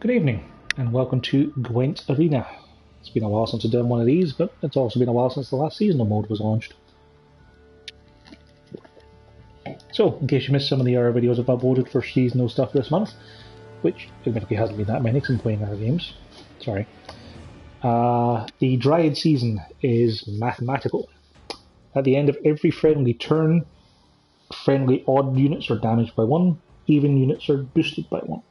Good evening, and welcome to Gwent Arena. It's been a while since I've done one of these, but it's also been a while since the last seasonal mode was launched. So, in case you missed some of the other videos I've uploaded for seasonal stuff this month, which admittedly hasn't been that many because I'm playing other games, sorry. The Dryad season is mathematical. At the end of every friendly turn, friendly odd units are damaged by 1, even units are boosted by 1.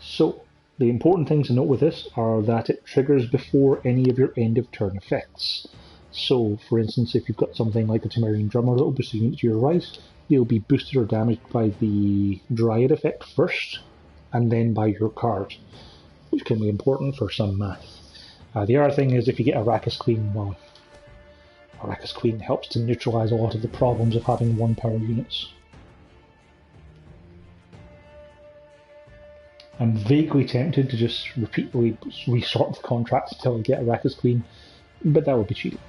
So, the important things to note with this are that it triggers before any of your end of turn effects. So, for instance, if you've got something like a Temerian Drummer that will boost a unit to your right, they'll be boosted or damaged by the Dryad effect first, and then by your card, which can be important for some math. The other thing is if you get Arrakis Queen, well, Arrakis Queen helps to neutralise a lot of the problems of having 1-power units. I'm vaguely tempted to just repeatedly resort the contracts until I get Arrakis Queen, but that would be cheating.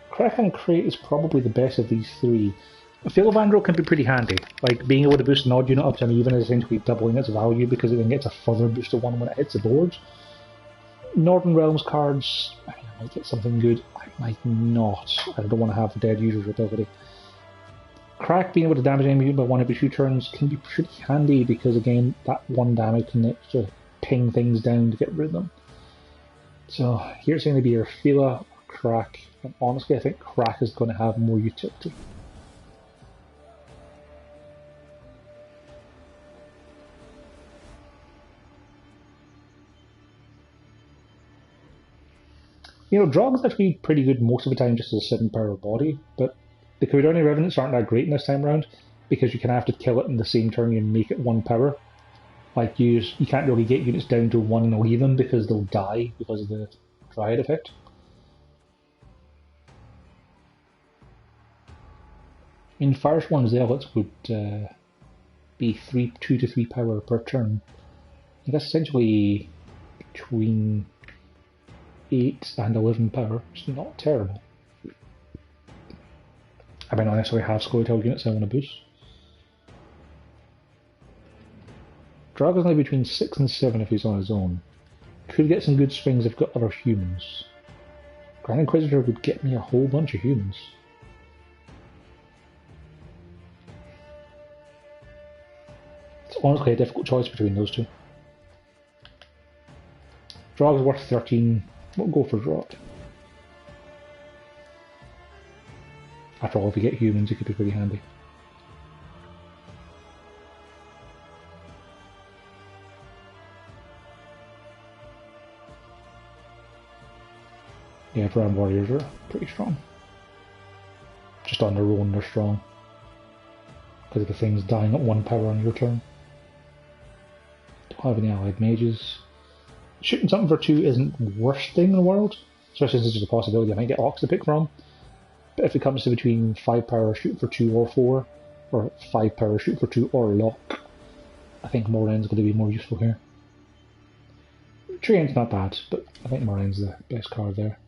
Kraken Crate is probably the best of these three. Philovandrel can be pretty handy, like being able to boost an odd unit up to an even is essentially doubling its value because it then gets a further boost to 1 when it hits the board. Northern Realms cards, I might get something good, I might not. I don't want to have the dead user's ability. Crack being able to damage enemy by 1 every 2 turns can be pretty handy because again that 1 damage can extra ping things down to get rid of them. So here's going to be your Phila or Crack, and honestly I think Crack is going to have more utility. You know, Drog's actually pretty good most of the time just as a 7-power body, but the Caridoni Revenants aren't that great this time around because you kind of have to kill it in the same turn and make it 1 power. Like you can't really get units down to 1 and leave them because they'll die because of the Dryad effect. In Firesworn Zealots would be 2 to 3 power per turn. And that's essentially between 8 and 11 power. It's not terrible. I might not necessarily have Scoia'tael units I want to boost. Dragon's only between 6 and 7 if he's on his own. Could get some good swings if I've got other humans. Grand Inquisitor would get me a whole bunch of humans. It's honestly a difficult choice between those two. Drog's worth 13. We'll go for Drog. After all, if you get humans, it could be pretty handy. Yeah, Drowned Warriors are pretty strong. Just on their own, they're strong. Because of the things dying at 1 power on your turn. Don't have any allied mages. Shooting something for 2 isn't the worst thing in the world, especially since there's a possibility I might get Ox to pick from. But if it comes to between 5 power shoot for 2 or 4, or 5 power shoot for 2 or lock, I think Morain's going to be more useful here. Triane's not bad, but I think Morain's the best card there.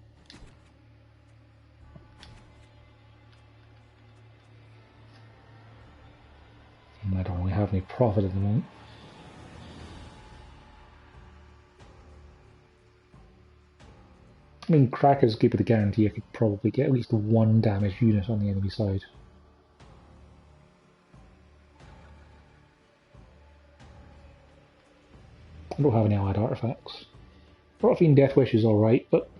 And I don't really have any profit at the moment. I mean, Cracker's good with a guarantee I could probably get at least 1 damaged unit on the enemy side. I don't have any allied artifacts. Rotfiend Deathwish is alright, but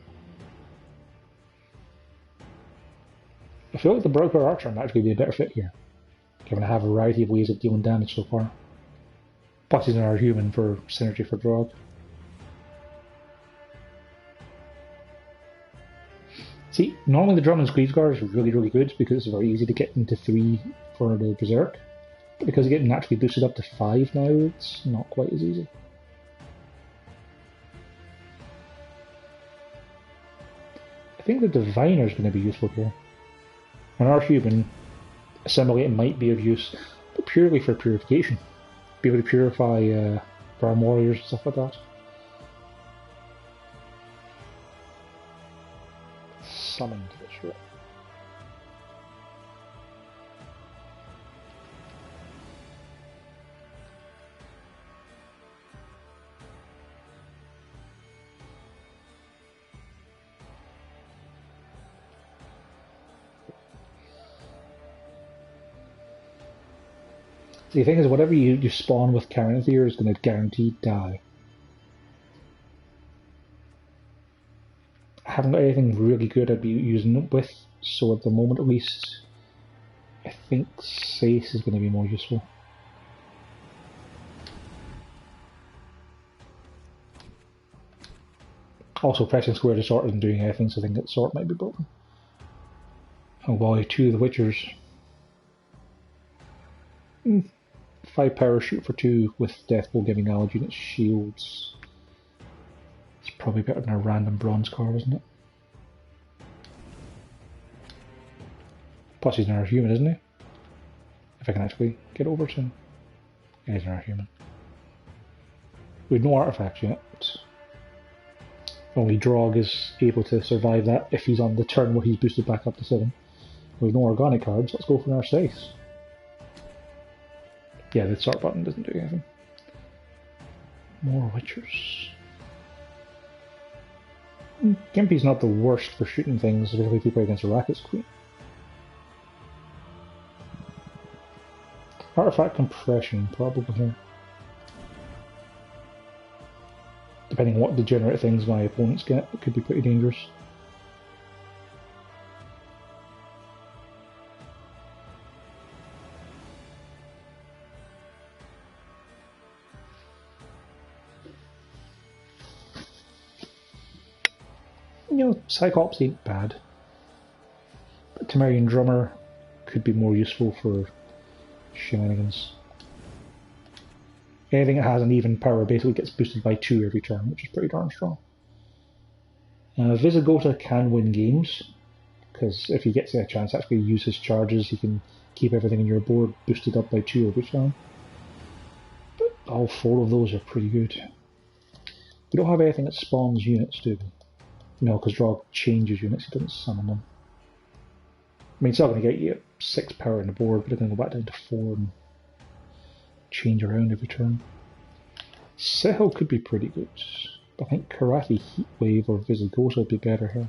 I feel like the Broker Archer might actually be a better fit here, given I have a variety of ways of dealing damage so far. Plus he's another human for synergy for Drog. See, normally the Drum and Squeeze Guard is really good because it's very easy to get into 3 for the Berserk. But because you get naturally boosted up to 5 now, it's not quite as easy. I think the Diviner is going to be useful here. On our human, Assimilating might be of use, but purely for purification. Be able to purify Brown Warriors and stuff like that. Summoned this right. The thing is, whatever you spawn with Caranthir is going to guaranteed die. I haven't got anything really good I'd be using it with, so at the moment at least, I think Sace is going to be more useful. Also, pressing square to sort isn't doing anything, so I think that sort might be broken. Oh boy, 2 of the Witchers. 5 power shoot for 2 with Deathblow giving allied units shields. It's probably better than a random bronze card, isn't it? Plus he's another human, isn't he? If I can actually get over to him. Yeah, he's another human. We've no artifacts yet. Only Drog is able to survive that if he's on the turn where he's boosted back up to 7. We've no organic cards, let's go for our Sace. Yeah, the sort button doesn't do anything. More Witchers. Gimpy's not the worst for shooting things, especially if you play against a Racket's Queen. Artifact compression, probably here. Depending on what degenerate things my opponents get, it could be pretty dangerous. You know, Cyclops ain't bad. But Temerian Drummer could be more useful for shenanigans. Anything that has an even power basically gets boosted by 2 every turn, which is pretty darn strong. Visigoda can win games, because if he gets a chance to actually use his charges, he can keep everything in your board boosted up by 2 every turn. But all 4 of those are pretty good. We don't have anything that spawns units, do we? No, because Drog changes units, he doesn't summon them. I mean, it's not going to get you 6 power in the board, but it's going to go back down to 4 and change around every turn. Sihil could be pretty good. I think Karate Heatwave or Visigoda would be better here.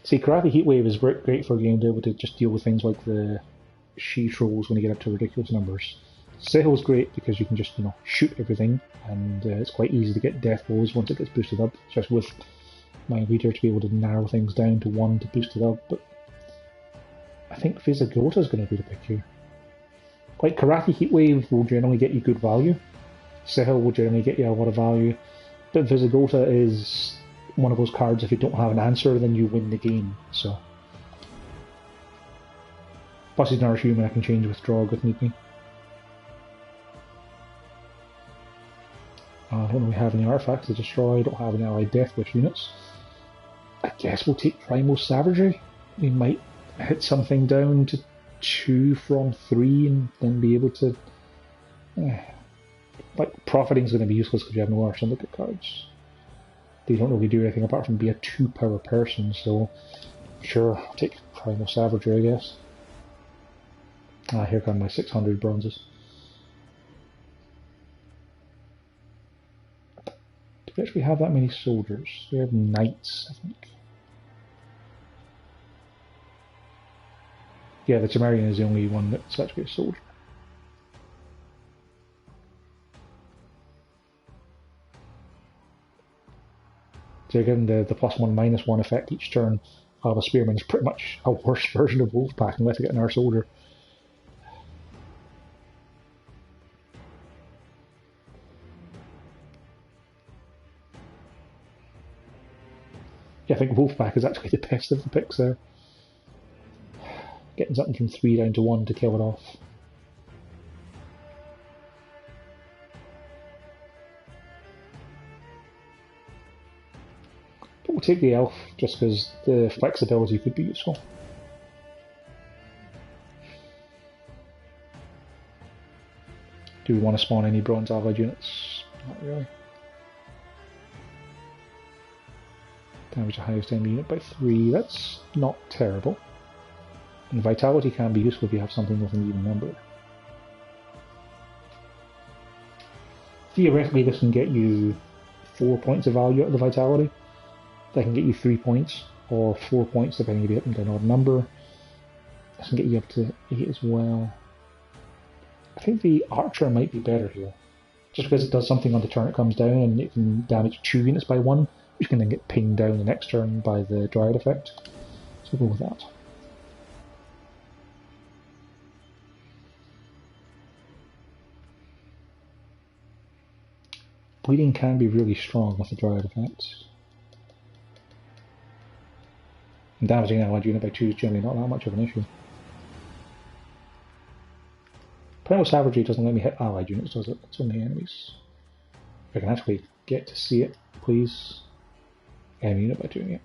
See, Karate Heatwave is great for a game to be able to just deal with things like the she-trolls when you get up to ridiculous numbers. Sihil's great because you can just, you know, shoot everything, and it's quite easy to get death blows once it gets boosted up, just with my leader to be able to narrow things down to 1 to boost it up, but I think Visigoda is going to be the pick here. Like, Karate Heatwave will generally get you good value, Sihil will generally get you a lot of value, but Visigoda is one of those cards, if you don't have an answer, then you win the game, so. Plus he's another human I can change with Drog if need be. I don't really have any artifacts to destroy, I don't have any allied Death Wish units. I guess we'll take Primal Savagery. We might hit something down to 2 from 3 and then be able to... like, Profiting is going to be useless because you have no arts syndicate cards. They don't really do anything apart from be a 2-power person, so sure, I'll take Primal Savagery, I guess. Here come my 600 bronzes. Do we actually have that many soldiers? We have knights, I think. Yeah, the Temerian is the only one that's actually a soldier. So again, the +1/-1 effect each turn of a Spearman is pretty much a worse version of Wolfpack unless I get another soldier. Yeah, I think Wolfpack is actually the best of the picks there. Getting something from 3 down to 1 to kill it off. But we'll take the elf just because the flexibility could be useful. Do we want to spawn any bronze allied units? Not really. Damage the highest enemy unit by 3, that's not terrible. And vitality can be useful if you have something with an even number. Theoretically this can get you 4 points of value out of the vitality. That can get you 3 points, or 4 points depending if you hit them to an odd number. This can get you up to 8 as well. I think the Archer might be better here. Just because it does something on the turn it comes down and it can damage 2 units by 1, which can then get pinged down the next turn by the Dryad effect. So we'll go with that. Bleeding can be really strong with the Dryad effect. And damaging an allied unit by 2 is generally not that much of an issue. Primal Savagery doesn't let me hit allied units, does it? It's only enemies. If I can actually get to see it, please. Enemy unit by doing it.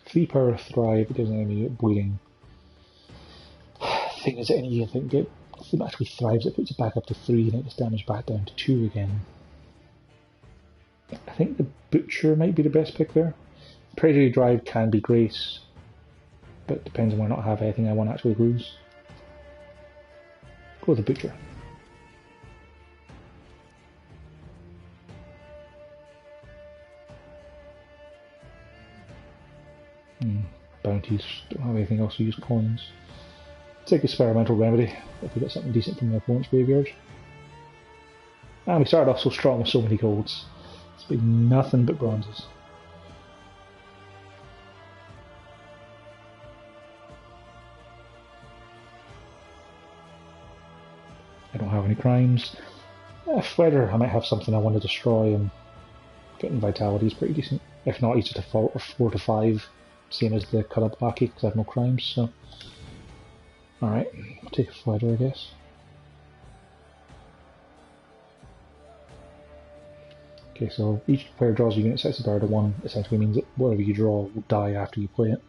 3 power Thrive, it gives an enemy unit bleeding. Thing is, any unit that actually thrives, it puts it back up to 3 and it gets damaged back down to 2 again. I think the Butcher might be the best pick there. Predatory Drive can be great, but it depends on whether or not I have anything I want to actually lose. Go with the Butcher. Bounties, don't have anything else to use coins. Take Experimental Remedy if we get something decent from the opponent's graveyard. And we started off so strong with so many golds. It's been nothing but bronzes. I don't have any crimes. Fledder, I might have something I want to destroy, and getting Vitality is pretty decent. If not, he's just a 4 to 5, same as the Karabaki, because I have no crimes, so... Alright, I'll take a Fledder, I guess. Okay, so each player draws a unit, sets a card to 1, essentially means that whatever you draw will die after you play it.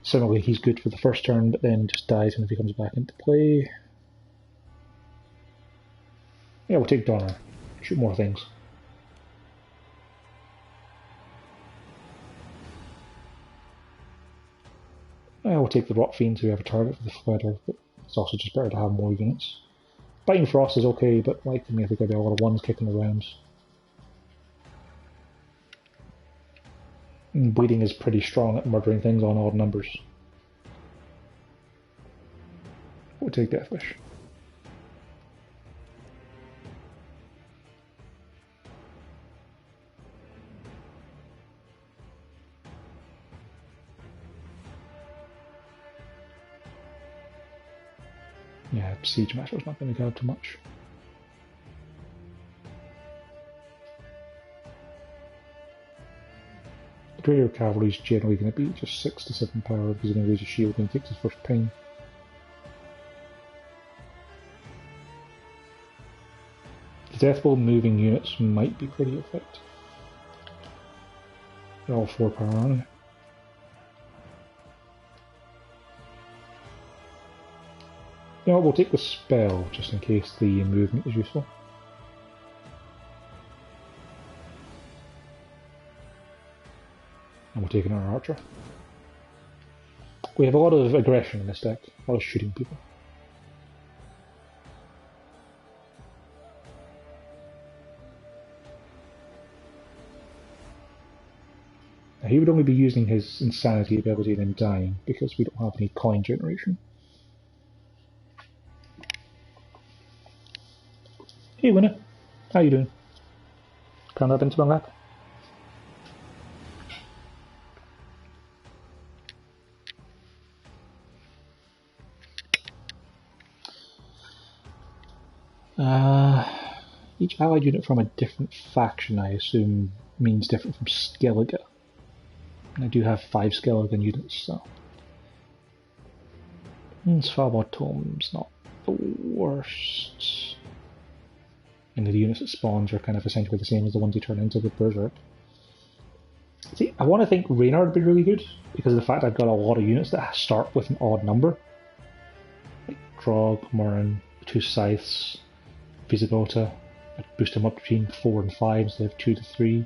Similarly, he's good for the first turn, but then just dies when he comes back into play. Yeah, we'll take Donner. Shoot more things. Yeah, we'll take the Rot Fiend so we have a target for the Fledder, but it's also just better to have more units. Biting Frost is okay, but like me, I think I've got a lot of ones kicking around. And Bleeding is pretty strong at murdering things on odd numbers. We'll take Deathwish. Yeah, Siege Master's not going to go too much. The Greater Cavalry is generally going to be just 6 to 7 power because he's going to raise a shield when he takes his first ping. The Deathbolt moving units might be pretty effective. They're all 4 power, aren't they? You know what, we'll take the spell just in case the movement is useful. And we'll take another archer. We have a lot of aggression in this deck, a lot of shooting people. Now, he would only be using his insanity ability and then dying because we don't have any coin generation. Hey winner, how you doing? Come up into my lap. Each allied unit from a different faction, I assume, means different from Skellige. And I do have 5 Skellige units, so... Svalbard Tome's not the worst. And the units that spawns are kind of essentially the same as the ones you turn into with Berserk. See, I want to think Reynard would be really good, because of the fact I've got a lot of units that start with an odd number. Like Drog, Murren, 2 Scythes, Visigoda. I'd boost them up between 4 and 5 instead of 2 to 3.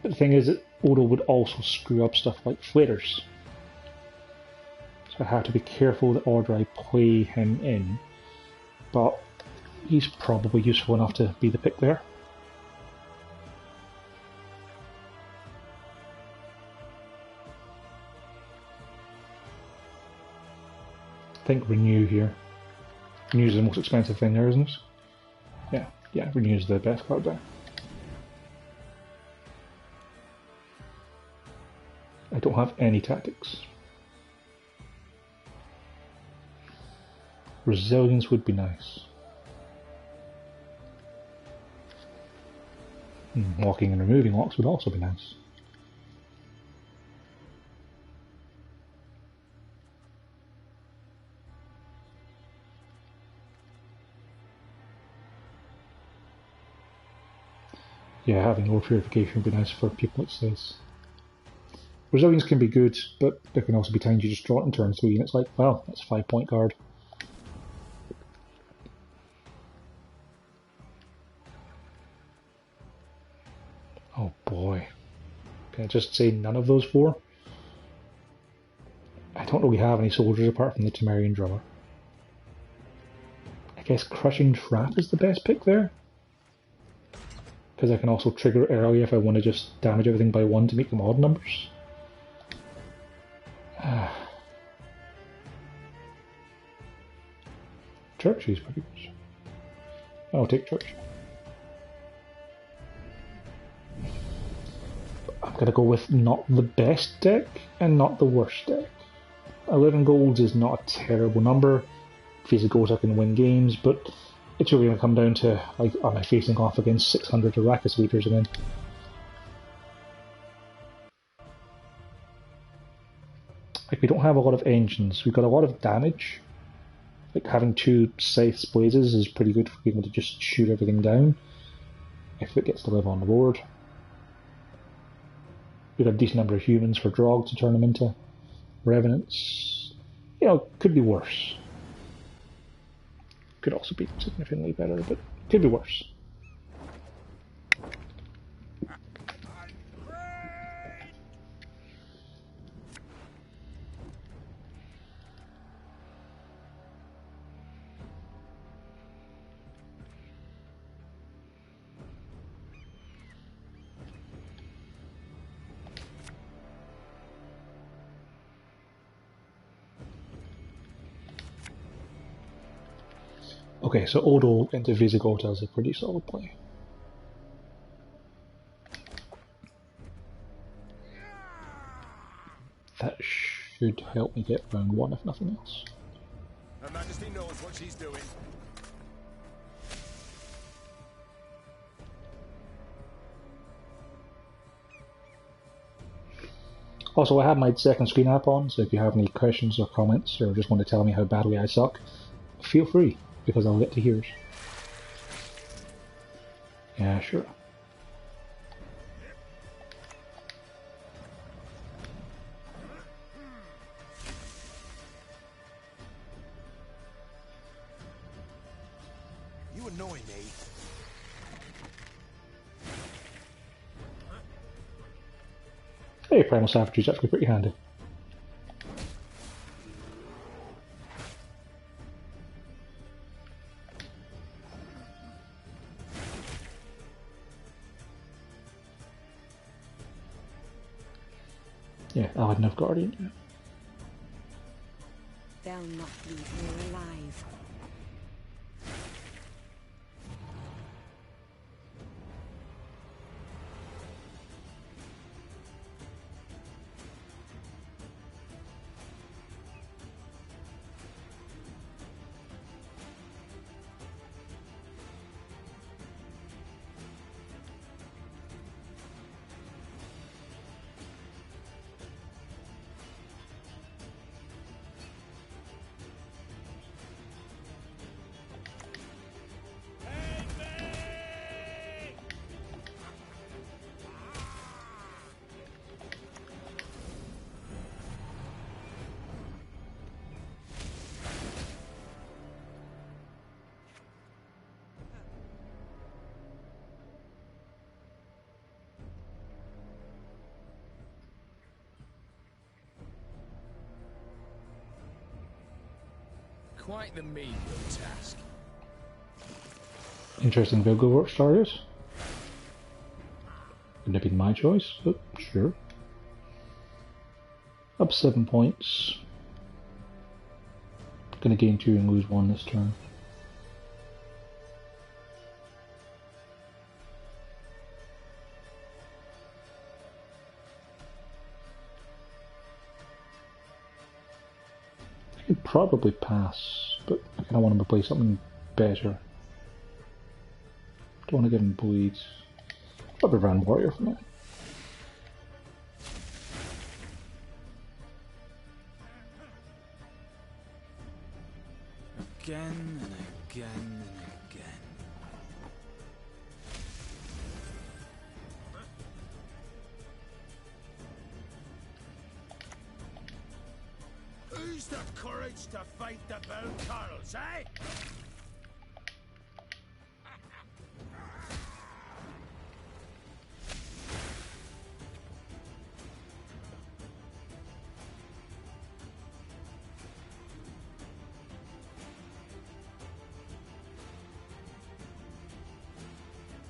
But the thing is that Odo would also screw up stuff like Flares. So I have to be careful the order I play him in. But he's probably useful enough to be the pick there. think renew here. Renew is the most expensive thing there, isn't it? Yeah, renew is the best card there. I don't have any tactics. Resilience would be nice. Locking and removing locks would also be nice. Yeah, having lower purification would be nice for people, it says. Resilience can be good, but there can also be times you just draw it in turn 3 and it's like, well, that's a 5-point card. Oh boy. Can I just say none of those 4? I don't really have any soldiers apart from the Temerian drummer. I guess Crushing Trap is the best pick there. Because I can also trigger it early if I want to just damage everything by 1 to make them odd numbers. Church is pretty good. I'll take Church. I'm going to go with not the best deck and not the worst deck. 11 golds is not a terrible number. If he's a gold I can win games, but it's really going to come down to, like, am I facing off against 600 Arrakis leaders again? Like, we don't have a lot of engines. We've got a lot of damage. Like, having 2 Scythes Blazes is pretty good for being able to just shoot everything down, if it gets to live on the board. We've got a decent number of humans for Drog to turn them into Revenants. You know, could be worse. Could also be significantly better, but could be worse. Okay, so Odo into Visigoth is a pretty solid play. That should help me get round 1 if nothing else. Her Majesty knows what she's doing. Also, I have my second screen app on, so if you have any questions or comments or just want to tell me how badly I suck, feel free, because I'll get to hear it. Yeah, sure. You annoy me. Hey, Primal Savagery is actually pretty handy. Yeah, I'll add enough Guardian. Yeah. They'll not leave me alive. Quite the menial task. Interesting Vilgo work starters. Wouldn't have been my choice, but sure. Up 7 points. Gonna gain 2 and lose 1 this turn. I could probably pass, but I kinda want to play something better. Don't want to give him bleeds. Probably run warrior for now. Again and again and again. Who's the courage to fight the bell Carls, eh?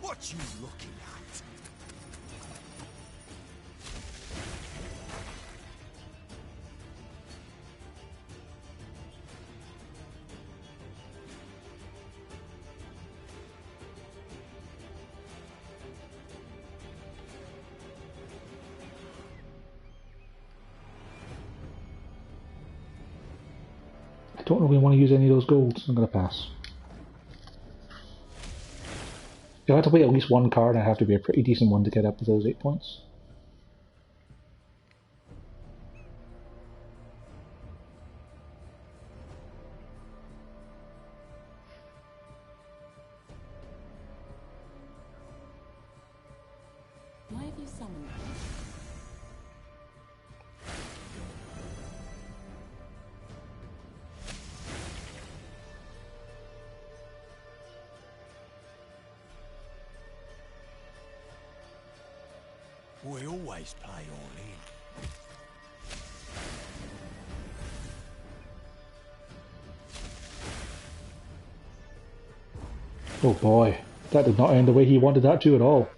What you looking at? I don't really want to use any of those golds, I'm gonna pass. If I have to play at least 1 card, I have to be a pretty decent one to get up to those 8 points. Why have you summoned me? We always play all in. Oh boy, that did not end the way he wanted that to at all.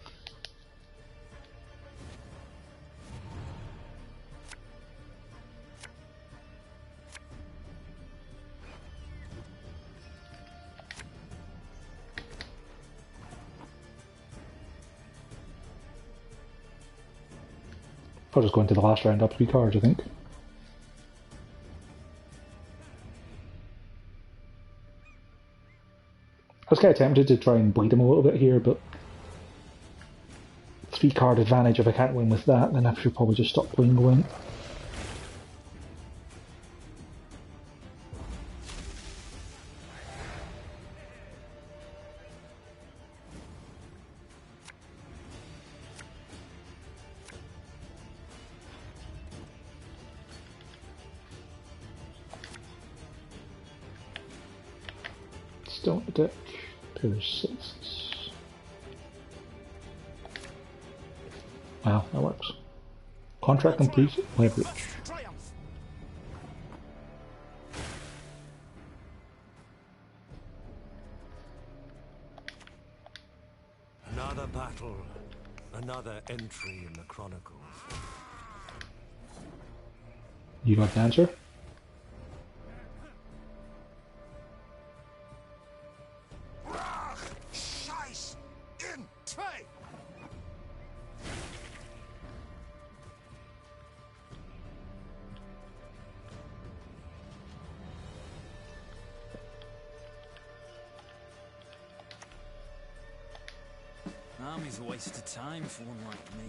I'll just go into the last round up 3 cards, I think. I was kind of tempted to try and bleed him a little bit here, but 3 card advantage, if I can't win with that, then I should probably just stop playing Gwent. Stone deck, pair of 6s. Wow, that works. Contract complete, leverage. Another battle, another entry in the Chronicles. You got the answer? Army's a waste of time for one like me.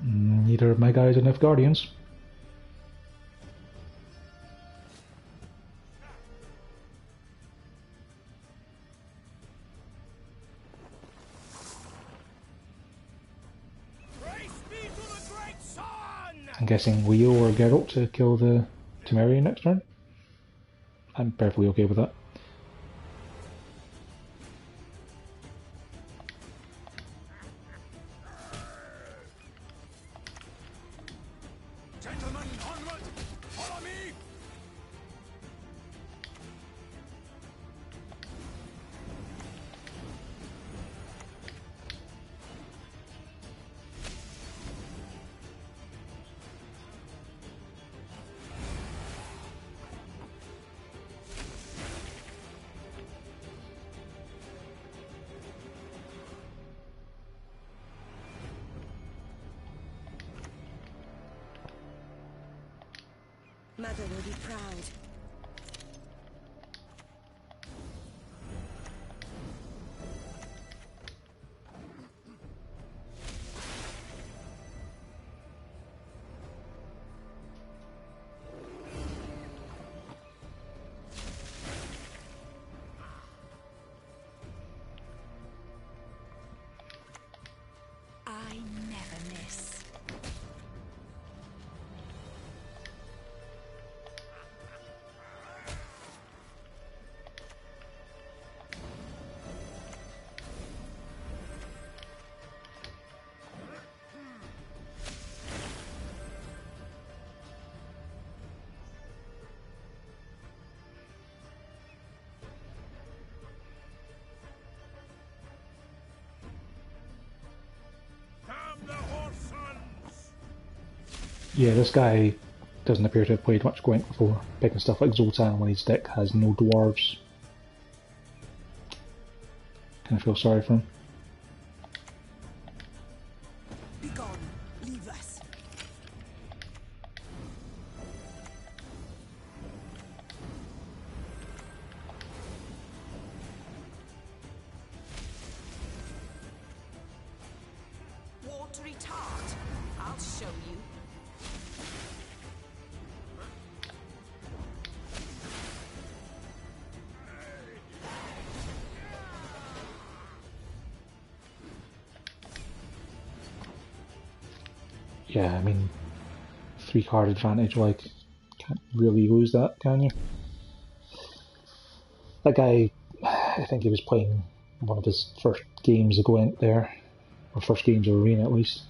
Neither of my guys are enough guardians. I'm guessing Leo or Geralt to kill the Temerian next turn. I'm perfectly okay with that. Gentlemen, onward! Follow mother will be proud. I never miss. Yeah, this guy doesn't appear to have played much Gwent before, picking stuff like Zoltan when his deck has no dwarves. Kind of feel sorry for him. Be gone. Leave us. Watery tart. I'll show you. Yeah, I mean, 3-card advantage, like, can't really lose that, can you? That guy, I think he was playing one of his first games of Gwent there, or first games of Arena at least.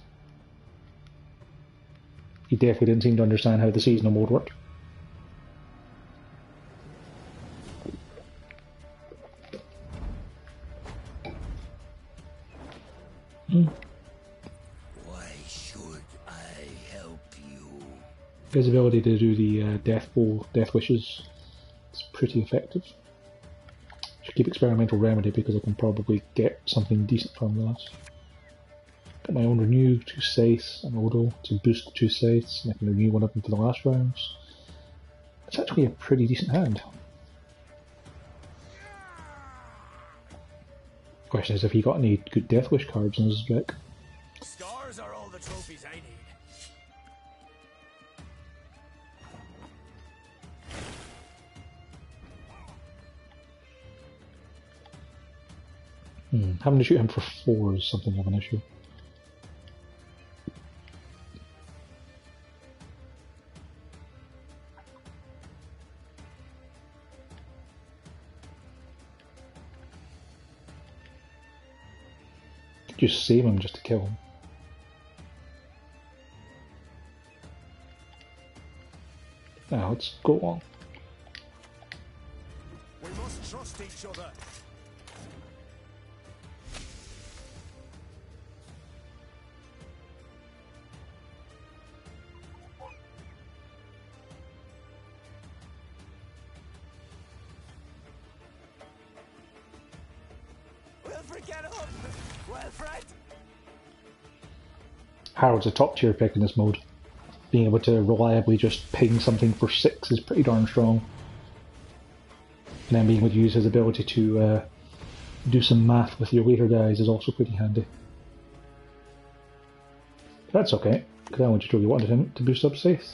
He definitely didn't seem to understand how the seasonal mode worked. Why should I help you? His ability to do the death bowl, death wishes, is pretty effective. Should keep experimental remedy because I can probably get something decent from this. Got my own renew, 2 scythes, and Odo to boost 2 scythes, and I can renew one of them for the last rounds. It's actually a pretty decent hand. Question is if he got any good Death Wish cards in his deck. Scars are all the trophies I need. Having to shoot him for 4 is something of an issue. Just save him just to kill him. Now let's go on. We must trust each other. Wilfred, get up! Wilfred! Harold's a top tier pick in this mode. Being able to reliably just ping something for 6 is pretty darn strong. And then being able to use his ability to do some math with your later guys is also pretty handy. But that's okay, because I just really wanted him to boost up safe.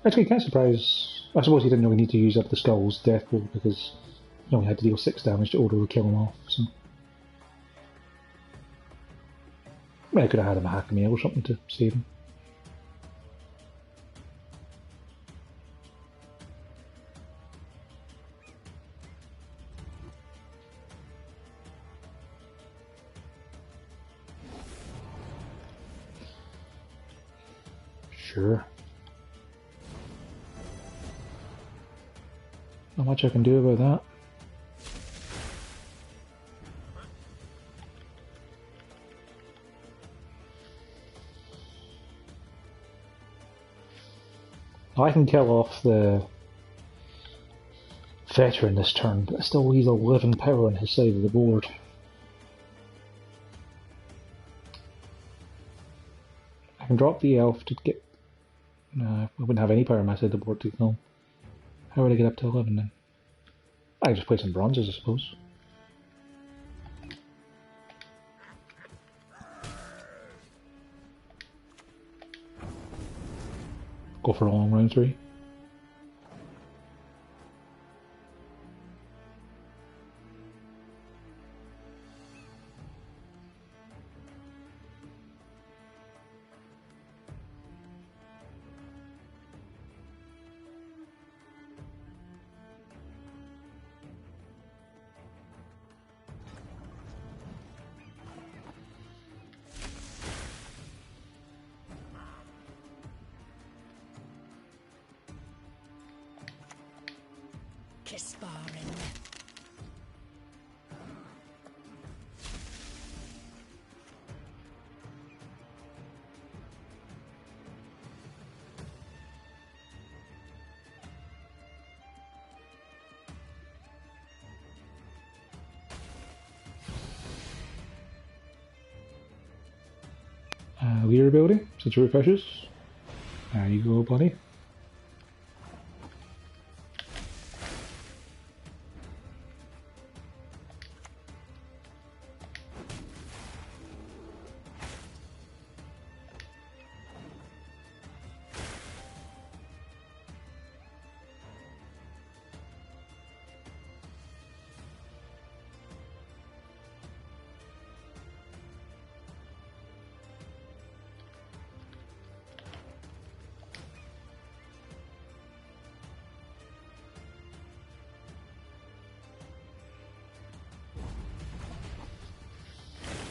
Actually, kind of surprised. I suppose he didn't really need to use up the Skull's death pool because he only had to deal 6 damage to Odo to kill him off. So, I mean, I could have had him a hack meal or something to save him. Sure. Not much I can do about that. I can kill off the veteran this turn, but it still leaves 11 power on his side of the board. I can drop the elf to get... No, I wouldn't have any power on my side of the board to kill. How would I get up to 11 then? I can just play some bronzes, I suppose. Go for a long round 3. Kisparin. Leader ability, since it refreshes. There you go, buddy.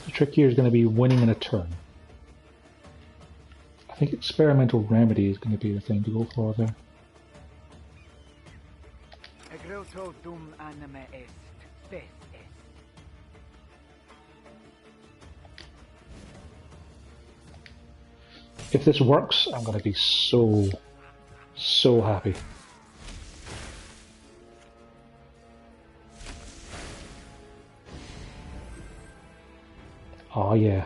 The trick here is going to be winning in a turn. I think experimental remedy is going to be the thing to go for there. If this works, I'm going to be so happy. Oh yeah.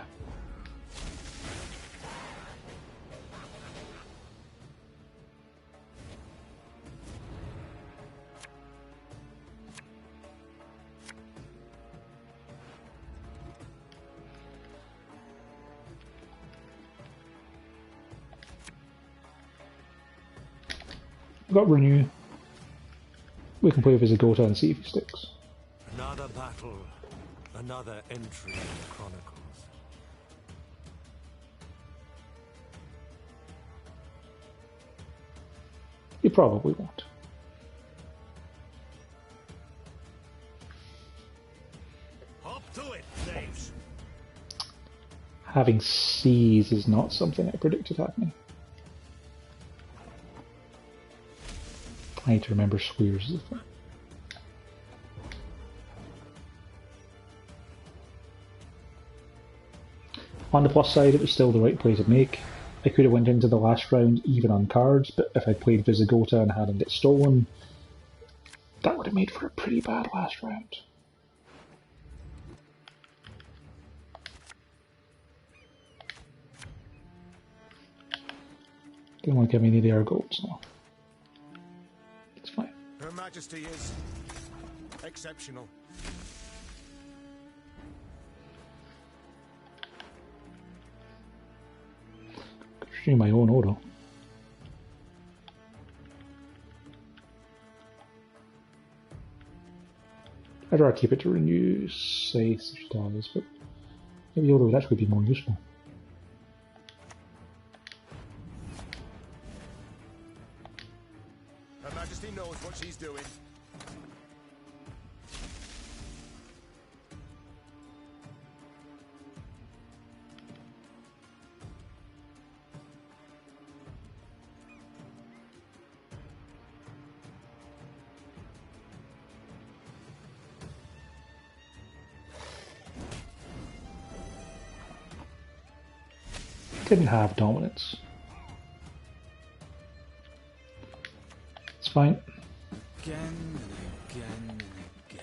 Got Renew. We can play with Zagota and see if he sticks. Another battle, another entry in the Chronicles. You probably won't. Hop to it, Saves. Having Seize is not something I predicted happening. I need to remember Squeers is the thing. On the plus side, it was still the right play to make. I could have went into the last round even on cards, but if I played Visigoda and had him get stolen, that would have made for a pretty bad last round. Didn't want to give me any of the air golds now. It's fine. Her Majesty is exceptional. Stream my own auto. I'd rather keep it to renew Saith if she dies, but maybe auto would actually be more useful. Her Majesty knows what she's doing. Didn't have dominance. fine. Again and again and again.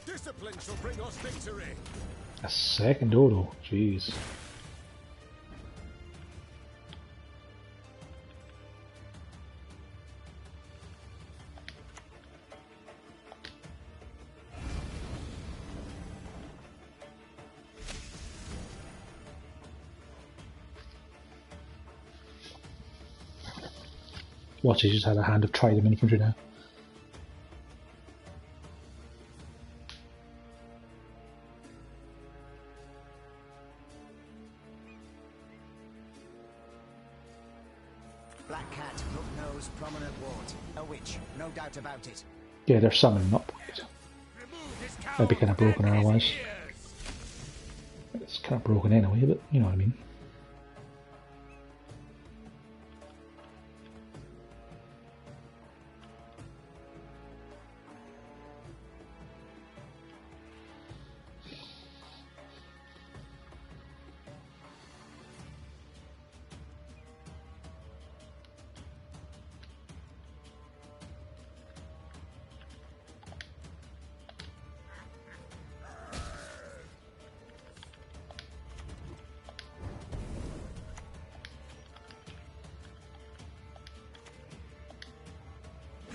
Discipline shall bring us victory. A second auto, jeez. Watch, he's just had a hand of Trident infantry now. Black cat, hook nose, prominent wart. A witch, no doubt about it. Yeah, they're summoning up. That'd be kind of broken otherwise. It's kind of broken anyway, but you know what I mean.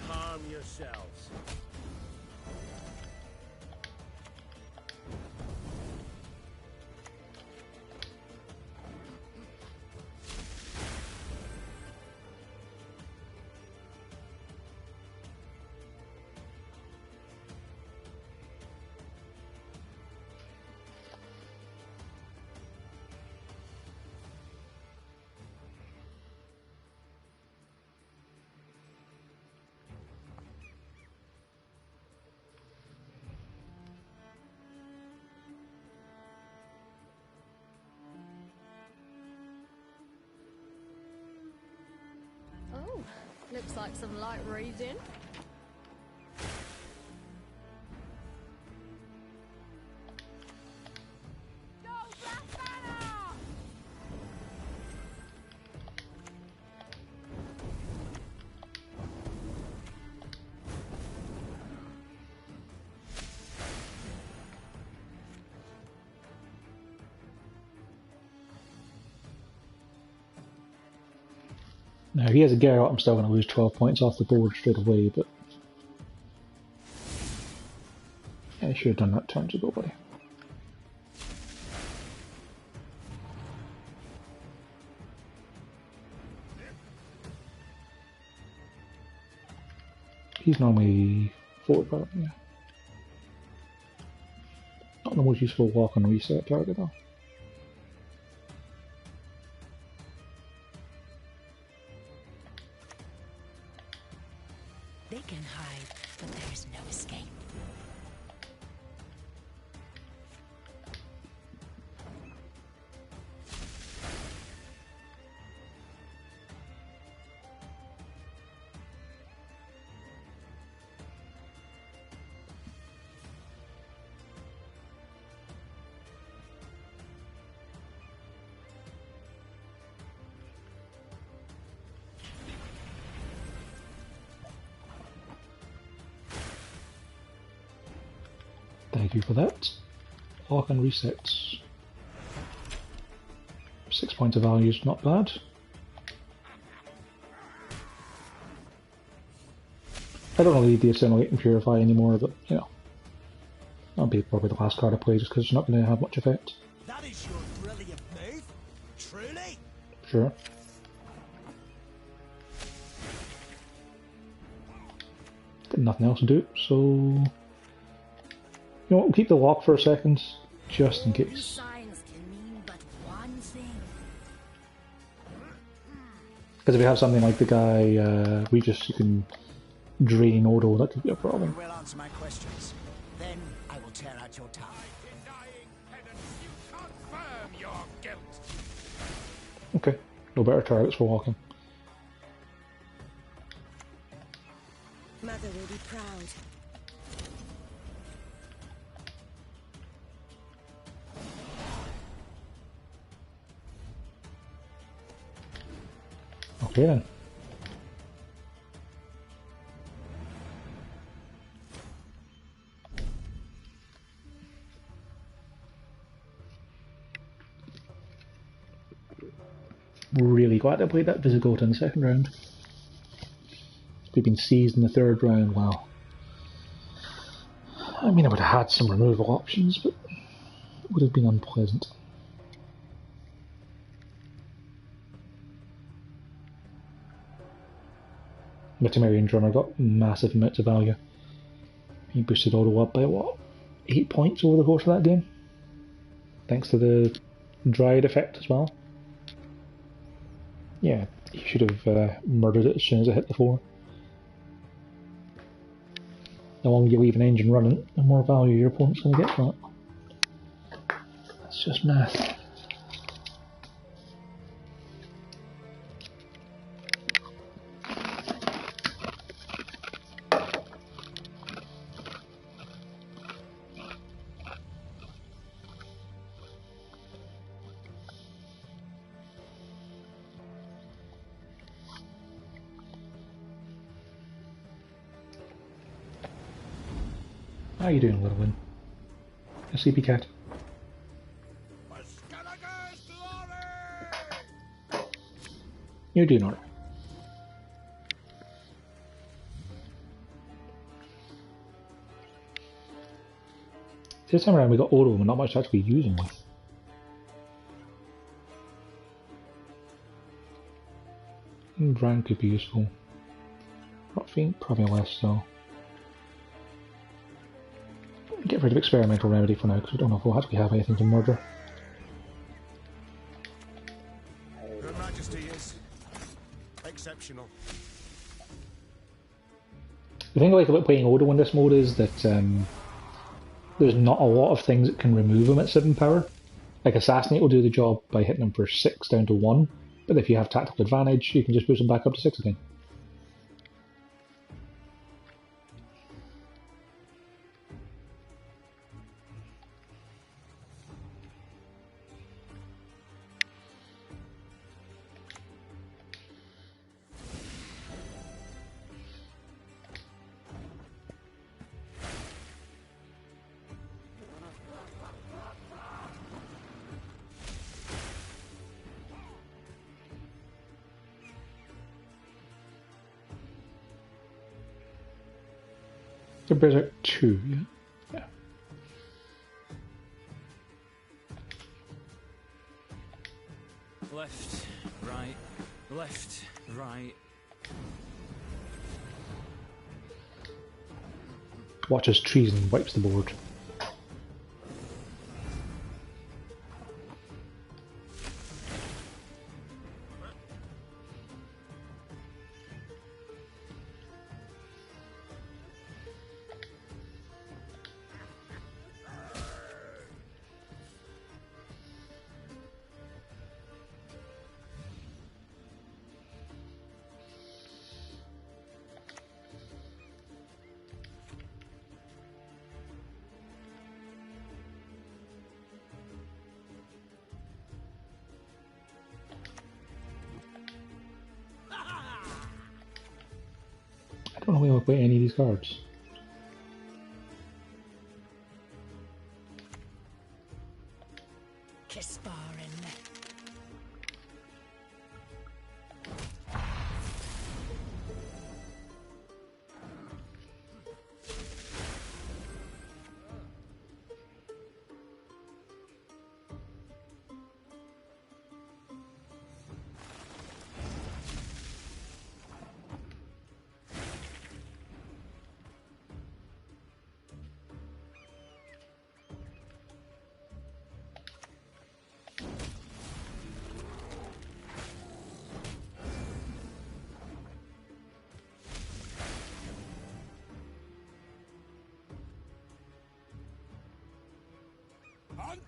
Calm yourselves. Oh, looks like some light reading. Go Black Banner! Now, if he has a Garrett, I'm still going to lose 12 points off the board straight away, but yeah, I should have done that turns ago, buddy. He's normally forward, but yeah. Not the most useful walk and reset target though. They can hide, but there's no escape. Thank you for that. Lock and resets. 6 points of value is not bad. I don't really need the Assimilate and Purify anymore, but you know, that'll be probably the last card I play just because it's not going to have much effect. That is your brilliant move. Truly. Sure. Got nothing else to do, so you know what, we'll keep the lock for a second, just in These case. signs can mean but one thing. Because if we have something like the guy Regis, you can drain Odo, that could be a problem. You will answer my questions. Then I will tear out your tongue. Okay, no better targets for walking. Mother will be proud. Okay then. Really glad I played that Visigoth in the second round. If we'd been seized in the third round, well, I mean I would have had some removal options, but it would have been unpleasant. The Temerian Drummer got massive amounts of value. He boosted Odo up by what? 8 points over the course of that game? Thanks to the Dryad effect as well. Yeah, he should have murdered it as soon as it hit the floor. The longer you leave an engine running, the more value your opponent's going to get from it. That's just math. How you doing, little one? A sleepy cat. You're doing alright. This time around we got Odo and not much to actually use him with. Bran could be useful. Rotfiend, probably less so. Get rid of Experimental Remedy for now, because we don't know if we'll actually have anything to murder. Your Majesty is exceptional. The thing I like about playing Odo in this mode is that there's not a lot of things that can remove him at 7 power. Like Assassinate will do the job by hitting him for 6 down to 1, but if you have Tactical Advantage, you can just boost him back up to 6 again. The Berserk 2, yeah? Yeah. Left, right, left, right. Watch as treason wipes the board. I don't know where I'll play any of these cards. Kisparin.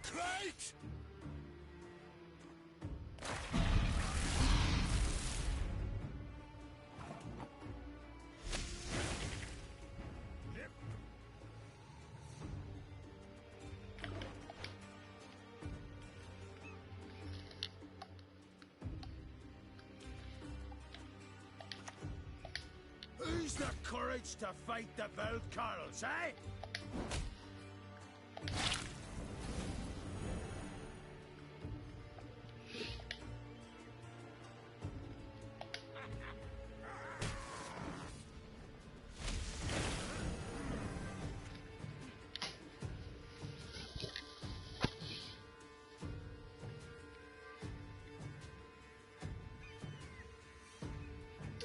crate! Who's the courage to fight the Belt Carls, eh?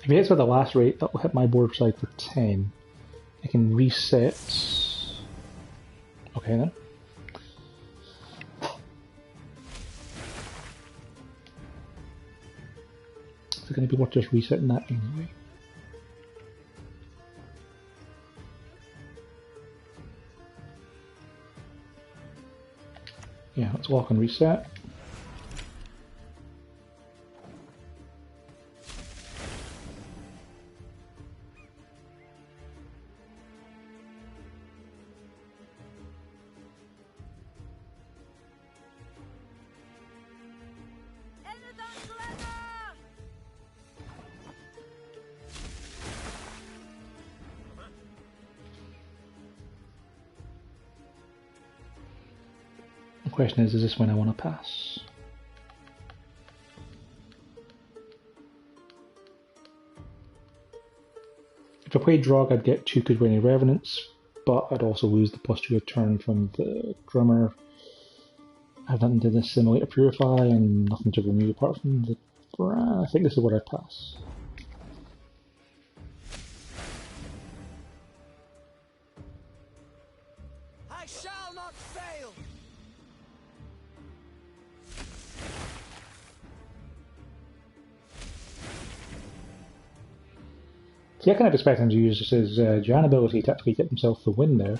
If he hits with the last rate, that will hit my board side for 10. I can reset. Okay then. Is it going to be worth just resetting that anyway? Yeah, let's walk and reset. The question is this when I want to pass? If I played Drog, I'd get 2 Kudwini Revenants, but I'd also lose the +2 return from the Drummer. I have nothing to assimilate or purify, and nothing to remove apart from the I think this is where I pass. I shall not fail. See, I kind of expect him to use his Jan ability to actually get himself the win there.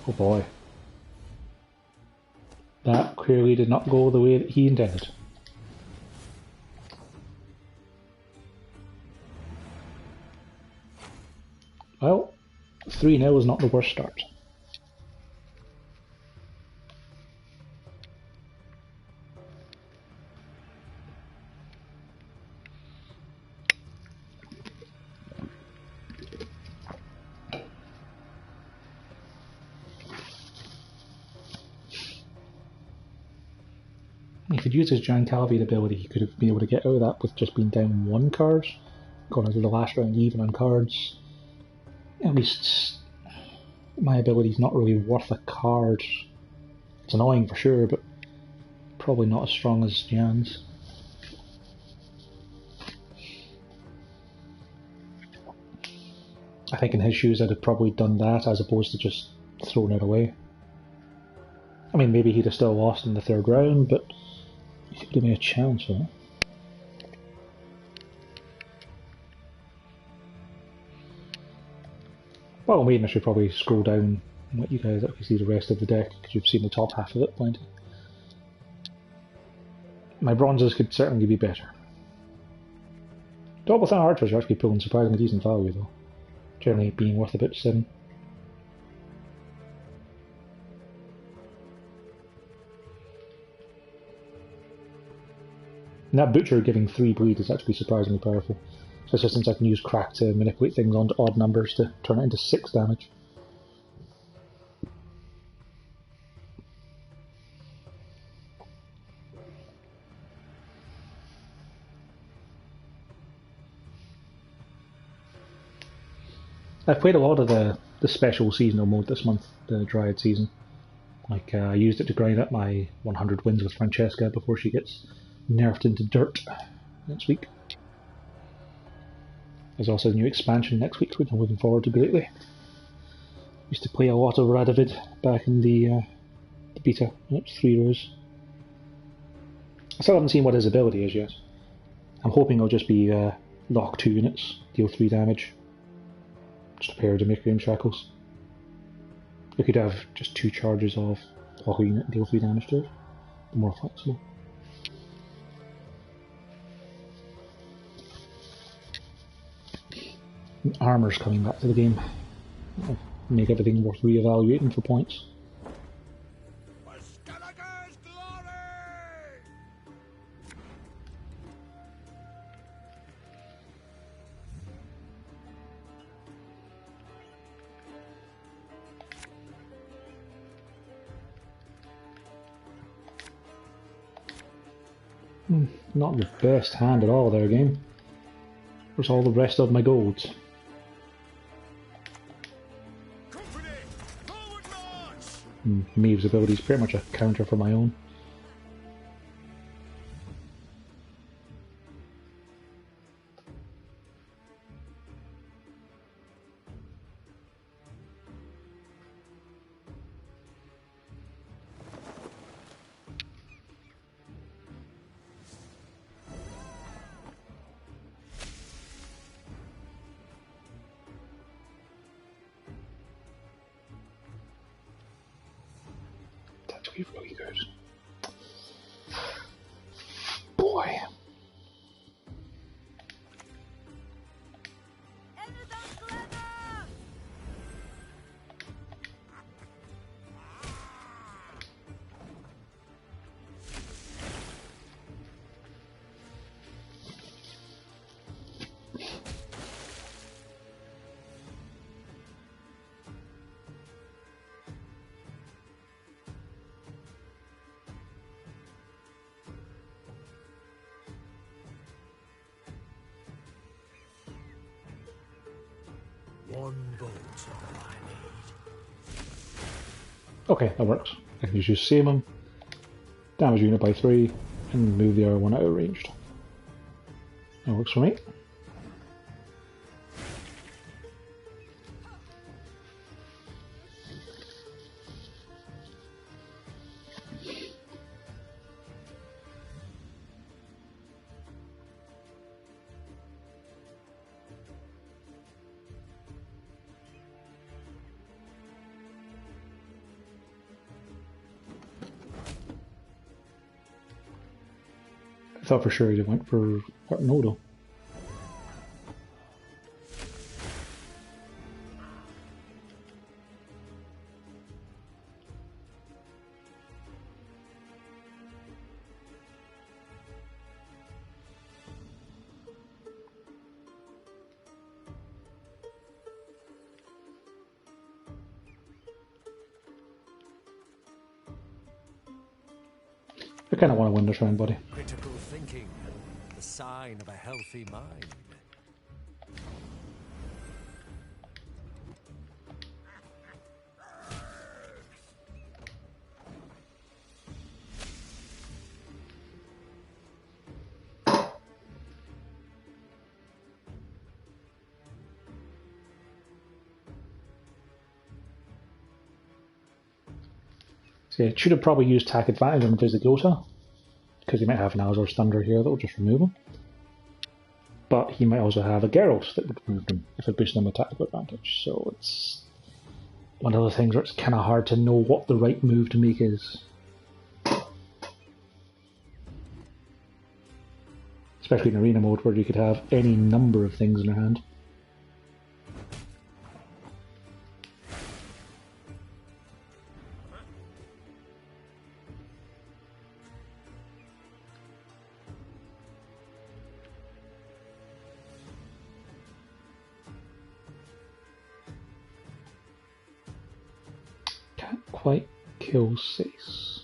Oh boy. That clearly did not go the way that he intended. Well, 3-0 is not the worst start. He could use his Giant Caliphate ability, he could have been able to get out of that with just being down 1 card, gone into the last round even on cards. At least my ability is not really worth a card. It's annoying for sure, but probably not as strong as Jan's. I think in his shoes I'd have probably done that as opposed to just throwing it away. I mean, maybe he'd have still lost in the 3rd round, but he could give me a chance, you know? Well, wait, I should probably scroll down and let you guys actually see the rest of the deck, because you've seen the top half of it plenty. My bronzes could certainly be better. Double Thin Archers are actually pulling surprisingly decent value though, generally being worth about 7. And that Butcher giving 3 bleed is actually surprisingly powerful. Especially since I can use Crack to manipulate things onto odd numbers to turn it into 6 damage. I've played a lot of the special seasonal mode this month, the Dryad season. Like, I used it to grind up my 100 wins with Francesca before she gets nerfed into dirt next week. There's also a new expansion next week, which I'm looking forward to greatly. Used to play a lot of Radovid back in the beta, and it's 3 rows. I still haven't seen what his ability is yet. I'm hoping it'll just be lock 2 units, deal 3 damage. just a pair of mid-range shackles. You could have just 2 charges of local unit and deal 3 damage to it. More flexible. And armor's coming back to the game. That'll make everything worth re-evaluating for points. Not your best hand at all there, game. Where's all the rest of my golds? Maeve's ability is pretty much a counter for my own. Really good. Boy. One bolt I need. Okay, that works. I can just use same them, damage unit by 3, and move the other one out of ranged. That works for me. I thought for sure he went for Nodo. I kind of want to win this round, buddy. Critical thinking, the sign of a healthy mind. So yeah, should have probably used attack advantage on Visigosa, because he might have an Azor's Thunder here that will just remove him. But he might also have a Gyros that would remove him if it boosted him attack advantage. So it's one of those things where it's kind of hard to know what the right move to make is. Especially in arena mode where you could have any number of things in your hand. Can't quite kill Sace.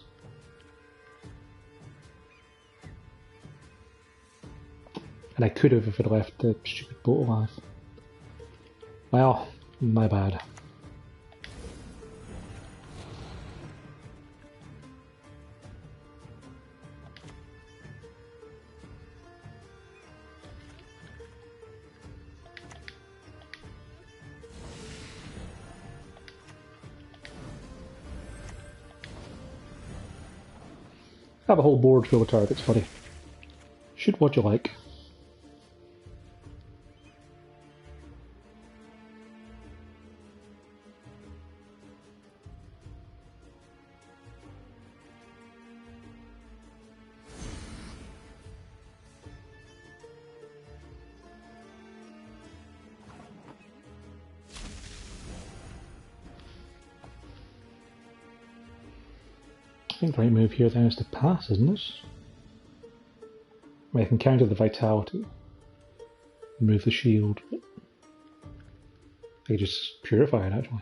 And I could have if I'd left the stupid boat alive. Well, my bad. Have a whole board full of targets, buddy. Shoot what you like. think the right move here then is to pass, isn't it? I can counter the vitality. Remove the shield. I just purify it actually.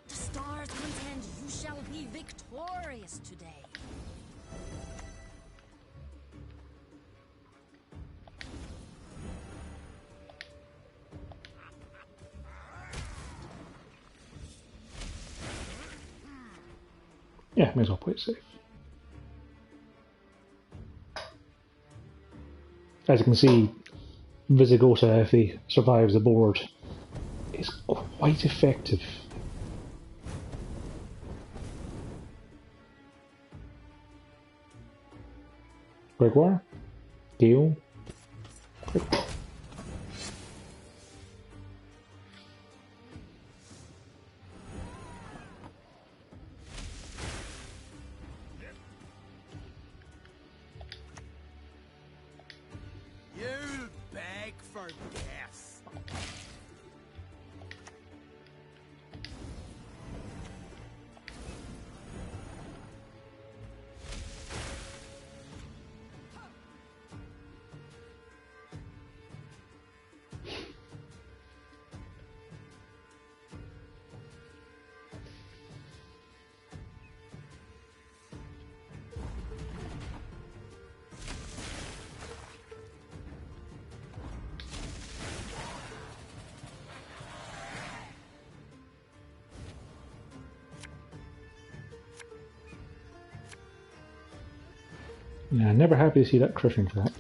The stars contend you shall be victorious today. Yeah, may as well play it safe. As you can see, Visigosa, if he survives the board, is quite effective. Gregoire? Gale? Gregoire. You beg for death. Yeah, never happy to see that crushing for that.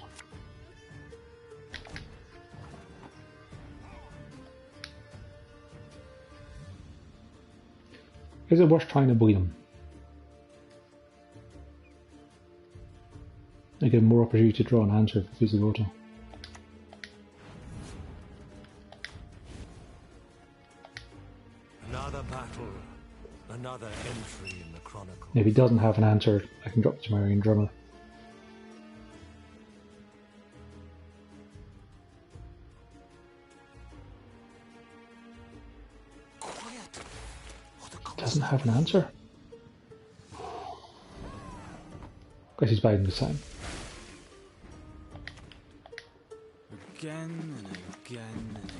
Is it worth trying to bleed him? I give him more opportunity to draw an answer for Visigosa. Another battle, another entry in the chronicle. If he doesn't have an answer, I can drop the Temerian Drummer. Doesn't have an answer. Guess he's biding this time. Again and again and again.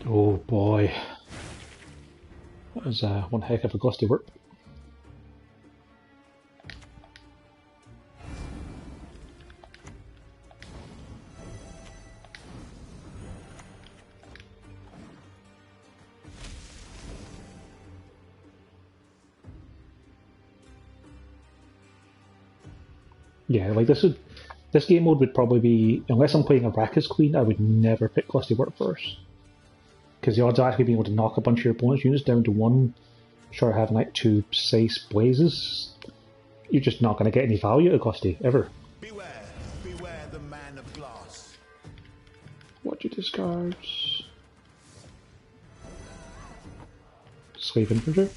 Oh boy. That was one heck of a gusty work. Yeah, like this game mode would probably be, unless I'm playing a Raka's Queen, I would never pick Gusty Work first. Because the odds of actually being able to knock a bunch of your opponent's units down to one, sure having like two Sace Blazes, you're just not going to get any value out of Gusty, ever. Beware, beware the man of glass. What do you discard? Slave Infantry?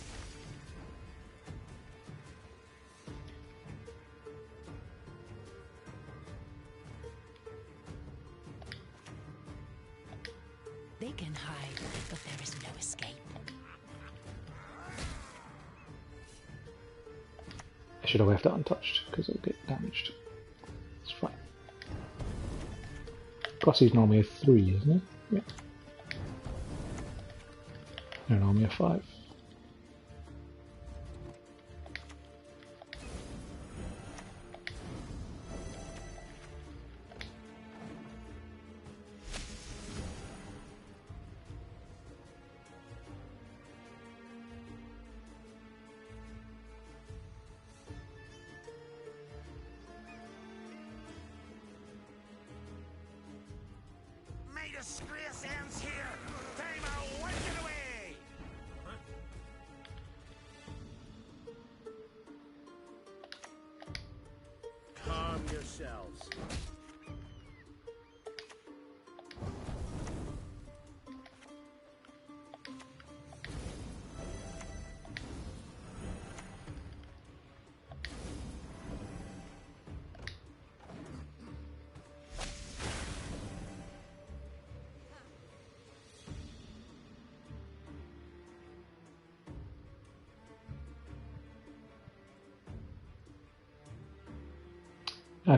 They can hide, but there is no escape. I should have left that untouched, because it'll get damaged. It's fine. Gusty's normally a 3, isn't it? Yeah. They're normally a 5. May disgrace ends here. Time are working away. yourselves.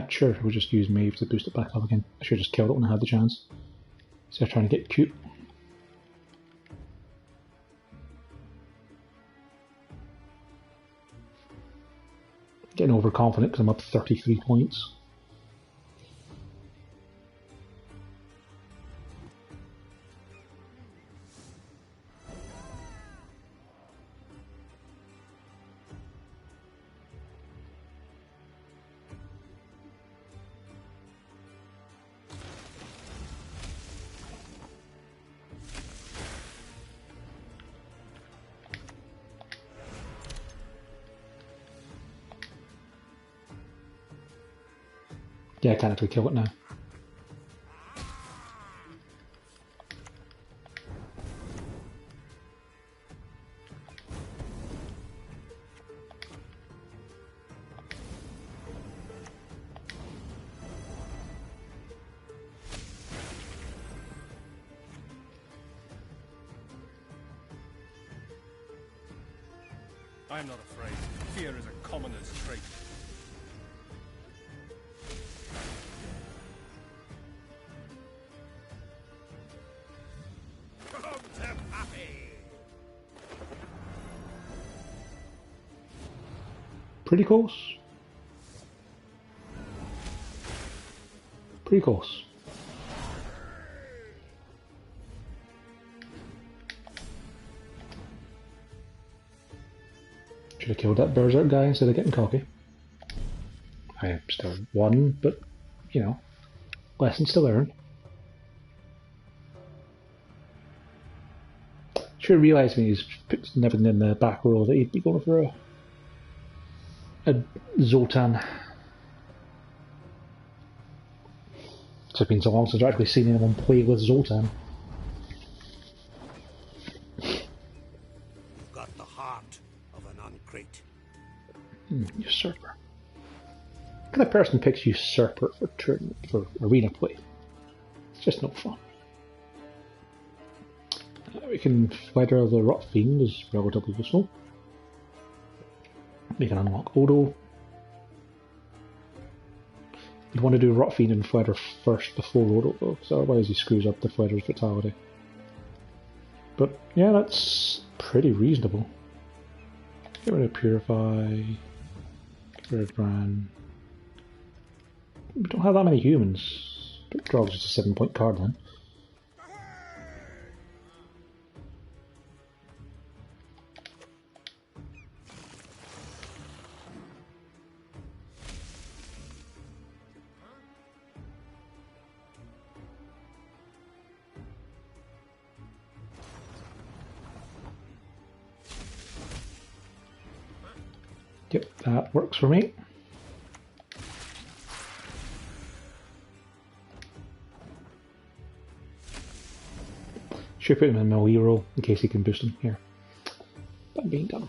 Sure, we'll just use Maeve to boost it back up again. I should have just killed it when I had the chance. So I'm trying to get cute. Getting overconfident because I'm up 33 points. Yeah, I can't actually kill it now. I am not afraid. Fear is a commoner's trait. Pretty close. Pretty close. Should have killed that berserk guy instead of getting cocky. I still won, but, you know, lessons to learn. Should have realised when he's putting everything in the back row that he'd be going for a Zoltan. It's been so long since I've actually seen anyone play with Zoltan. You've got the heart of an uncrate. Usurper. What kind of person picks Usurper for arena play? It's just no fun. We can Feather the Rot Fiend is relatively useful. We can unlock Odo. You'd want to do Rot Fiend and Feather first before Odo though, because otherwise he screws up the Feather's vitality. But yeah, that's pretty reasonable. Get rid of Purify. Get rid of Bran. We don't have that many humans. But Drog's just a 7-point card then. Yep, that works for me. Should put him in my wee roll in case he can boost him here. That being done.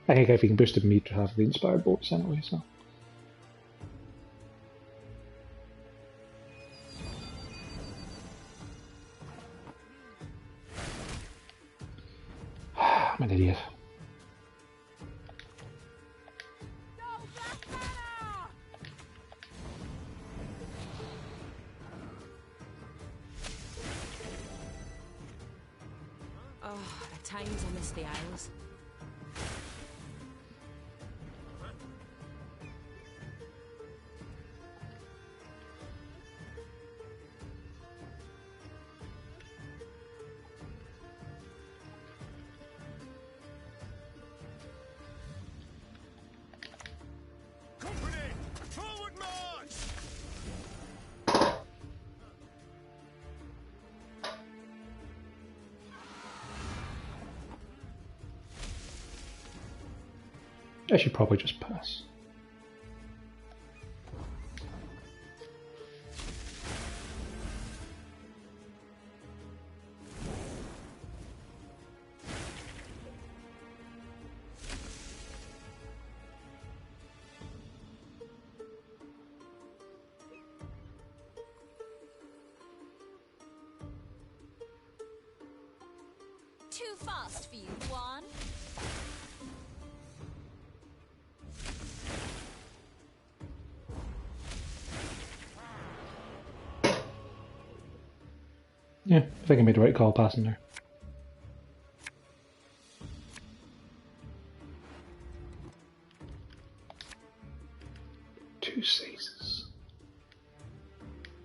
I think if he can boost him, he'd have the inspired bolts anyway, so. I'm an idiot. At times I miss the Isles. Company! Forward march! I should probably just pass. too fast for you, Juan. Yeah, I think I made the right call passing there. Two Caesars.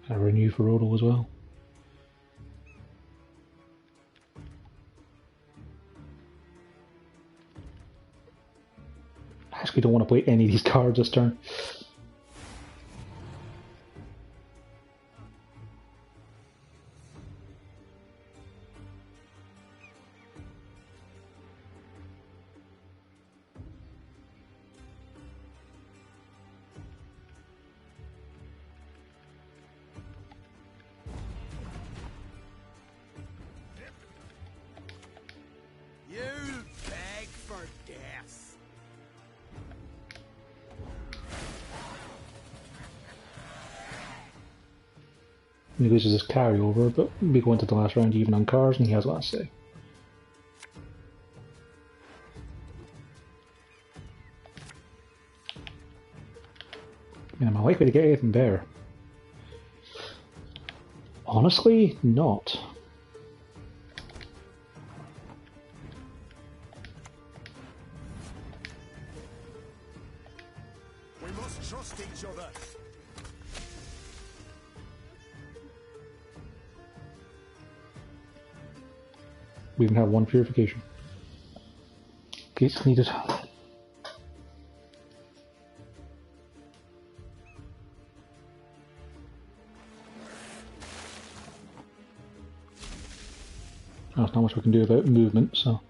And a renew for Rodel as well. I actually don't want to play any of these cards this turn. You beg for death. He loses his carryover, but we go into the last round even on cards, and he has last say. I mean, am I likely to get anything better? Honestly, not. We must trust each other. We even have one purification. Gates needed. There's not much we can do about movement, so.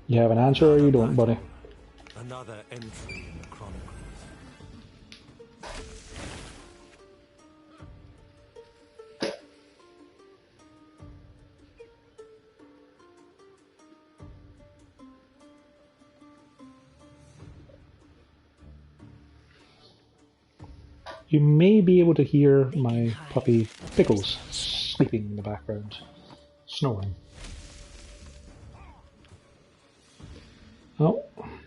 You have an answer or you don't, buddy? Another entry in the Chronicles. You may be able to hear my puppy Pickles sleeping in the background, snoring. Oh,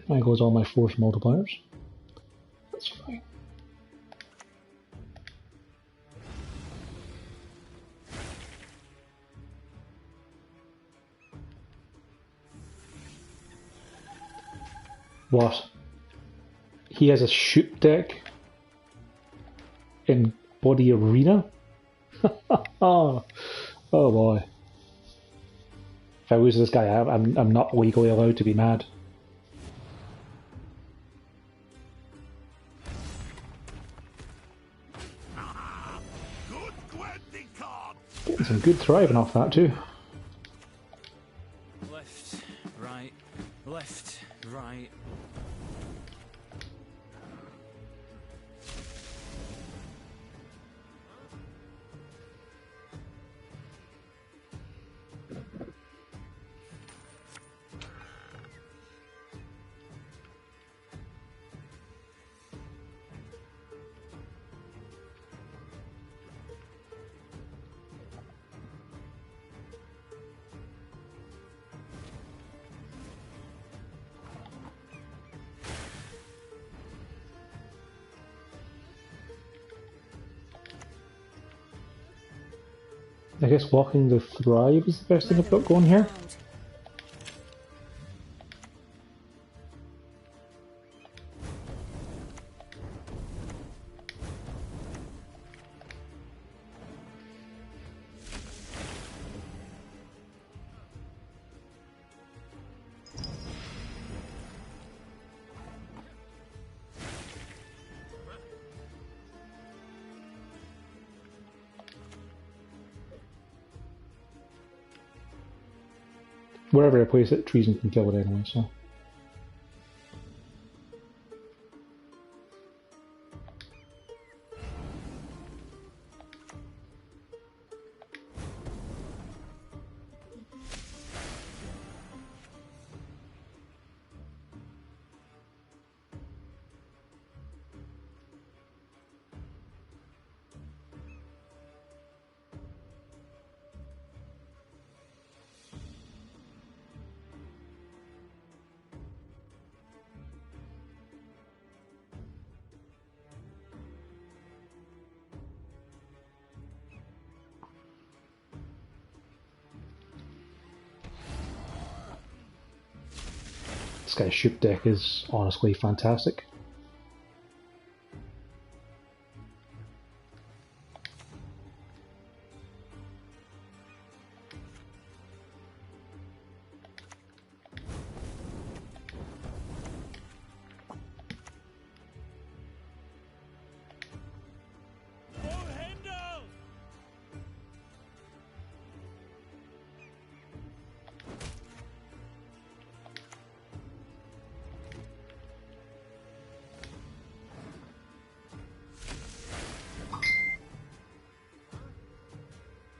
there goes all my force multipliers. That's fine. What? He has a shoot deck in Body Arena? Oh boy. If I lose this guy, I'm not legally allowed to be mad. Good Gwent card. Getting some good thriving off that too. Left, right, left, right. I guess walking the Thrive is the best thing I've got going here. Wherever I place it, treason can kill it anyway, so. This guy's ship deck is honestly fantastic.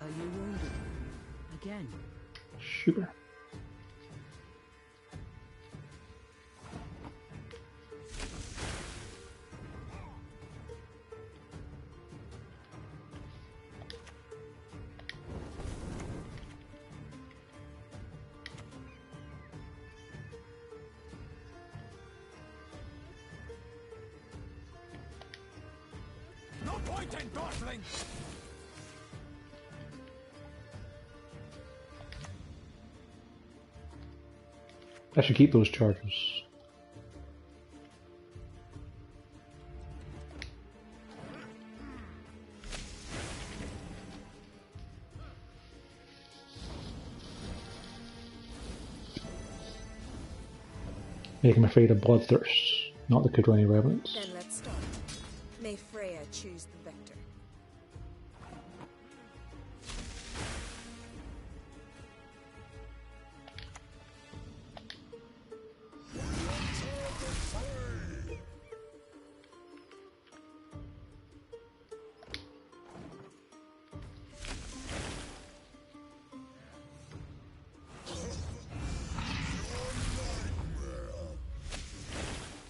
Are you wounded? Again? Sure. No point in dawdling! I should keep those chargers. Make him afraid of bloodthirst, not the Kudroni revenants. Then let's start. May Freya choose the victor.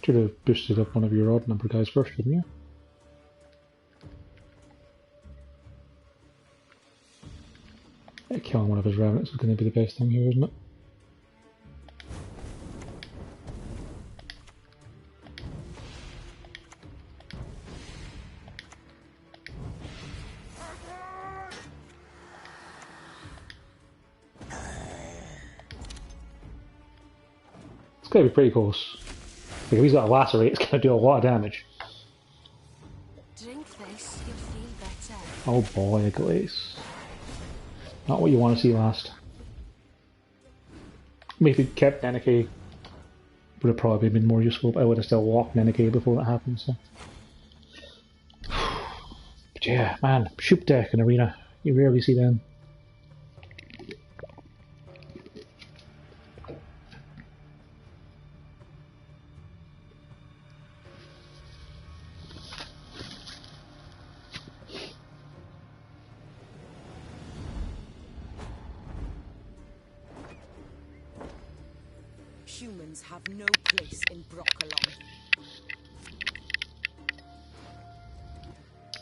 Should have boosted up one of your odd number guys first, shouldn't you? Yeah, killing one of his revenants is going to be the best thing here, isn't it? It's going to be pretty close. Like if he's got a lacerate, it's going to do a lot of damage. Drink this, you'll feel better. Oh boy, a glaze. Not what you want to see last. I mean, if he'd kept Nenike, would have probably been more useful, but I would have still walked Nenike before that happened, so. But yeah, man, ship deck and arena, you rarely see them. Humans have no place in Broccolon.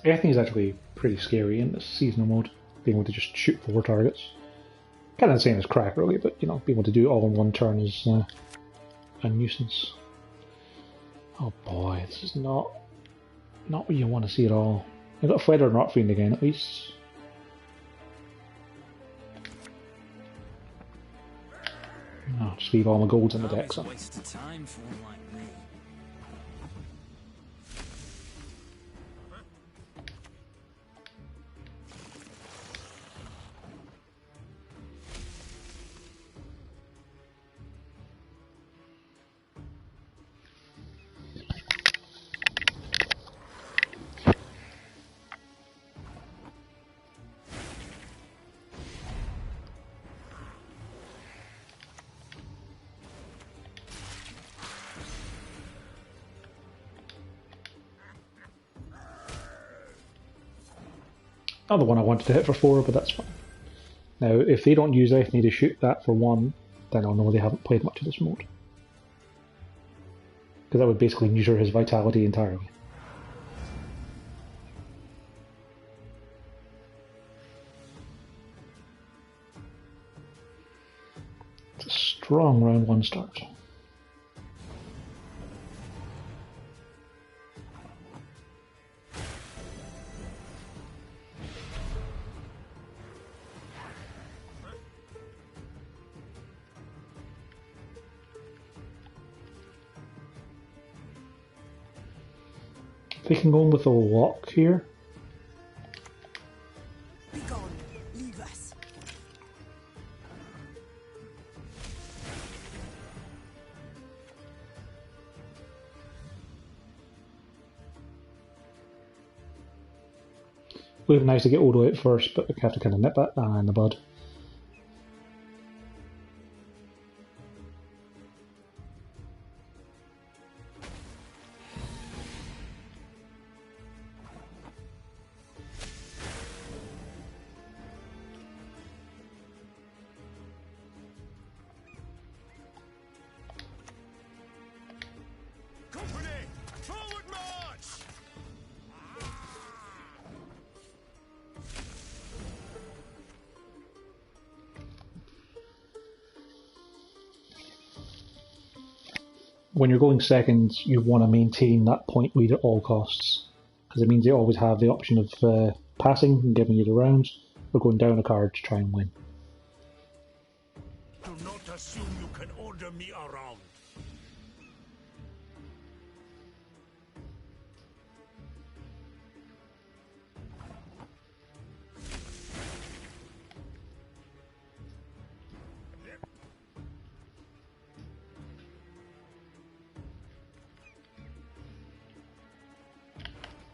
I think it's actually pretty scary in this seasonal mode, being able to just shoot 4 targets. Kind of the same as crack really, but you know, being able to do it all in one turn is a nuisance. Oh boy, this is not what you want to see at all. I got Feather Not Fiend again at least. Oh, just leave all my golds in the deck, so. Waste of time for one like me. Not the one I wanted to hit for 4, but that's fine. Now, if they don't use Ethne to shoot that for 1, then I'll know they haven't played much of this mode. Because that would basically measure his vitality entirely. It's a strong round 1 start. They can go in with a lock here. Be gone. Leave us. Would have been nice to get Odo out first, but we have to kind of nip that in the bud. Company, forward march! When you're going second, you want to maintain that point lead at all costs, because it means you always have the option of passing and giving you the round, or going down a card to try and win. Do not assume you can order me around.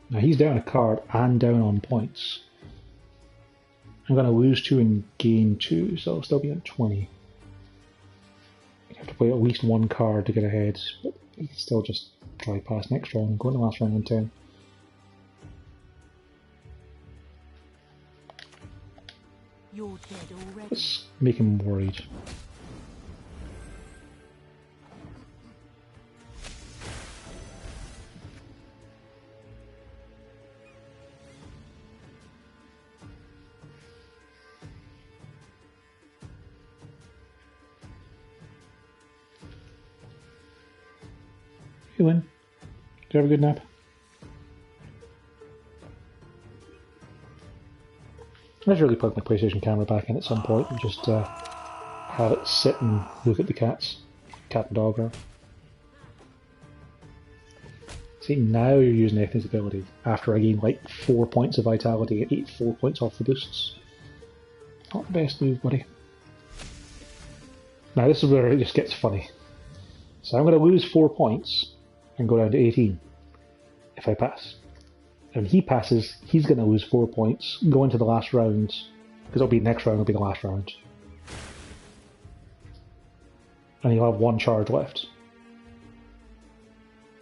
Now he's down a card and down on points. I'm going to lose 2 and gain 2, so I'll still be at 20. You have to play at least 1 card to get ahead, but you can still just try pass next round and go into the last round in 10. You're dead already. Let's make him worried. You win. Did you have a good nap? I should really plug my PlayStation camera back in at some point and just have it sit and look at the cats. Cat and dog are. See, now you're using Ethan's ability after I gained like 4 points of vitality and ate 4 points off the boosts. Not the best move, buddy. Now this is where it just gets funny. So I'm going to lose 4 points and go down to 18 if I pass. And he passes, he's going to lose 4 points, go into the last round, because it'll be next round, it'll be the last round. And he'll have 1 charge left.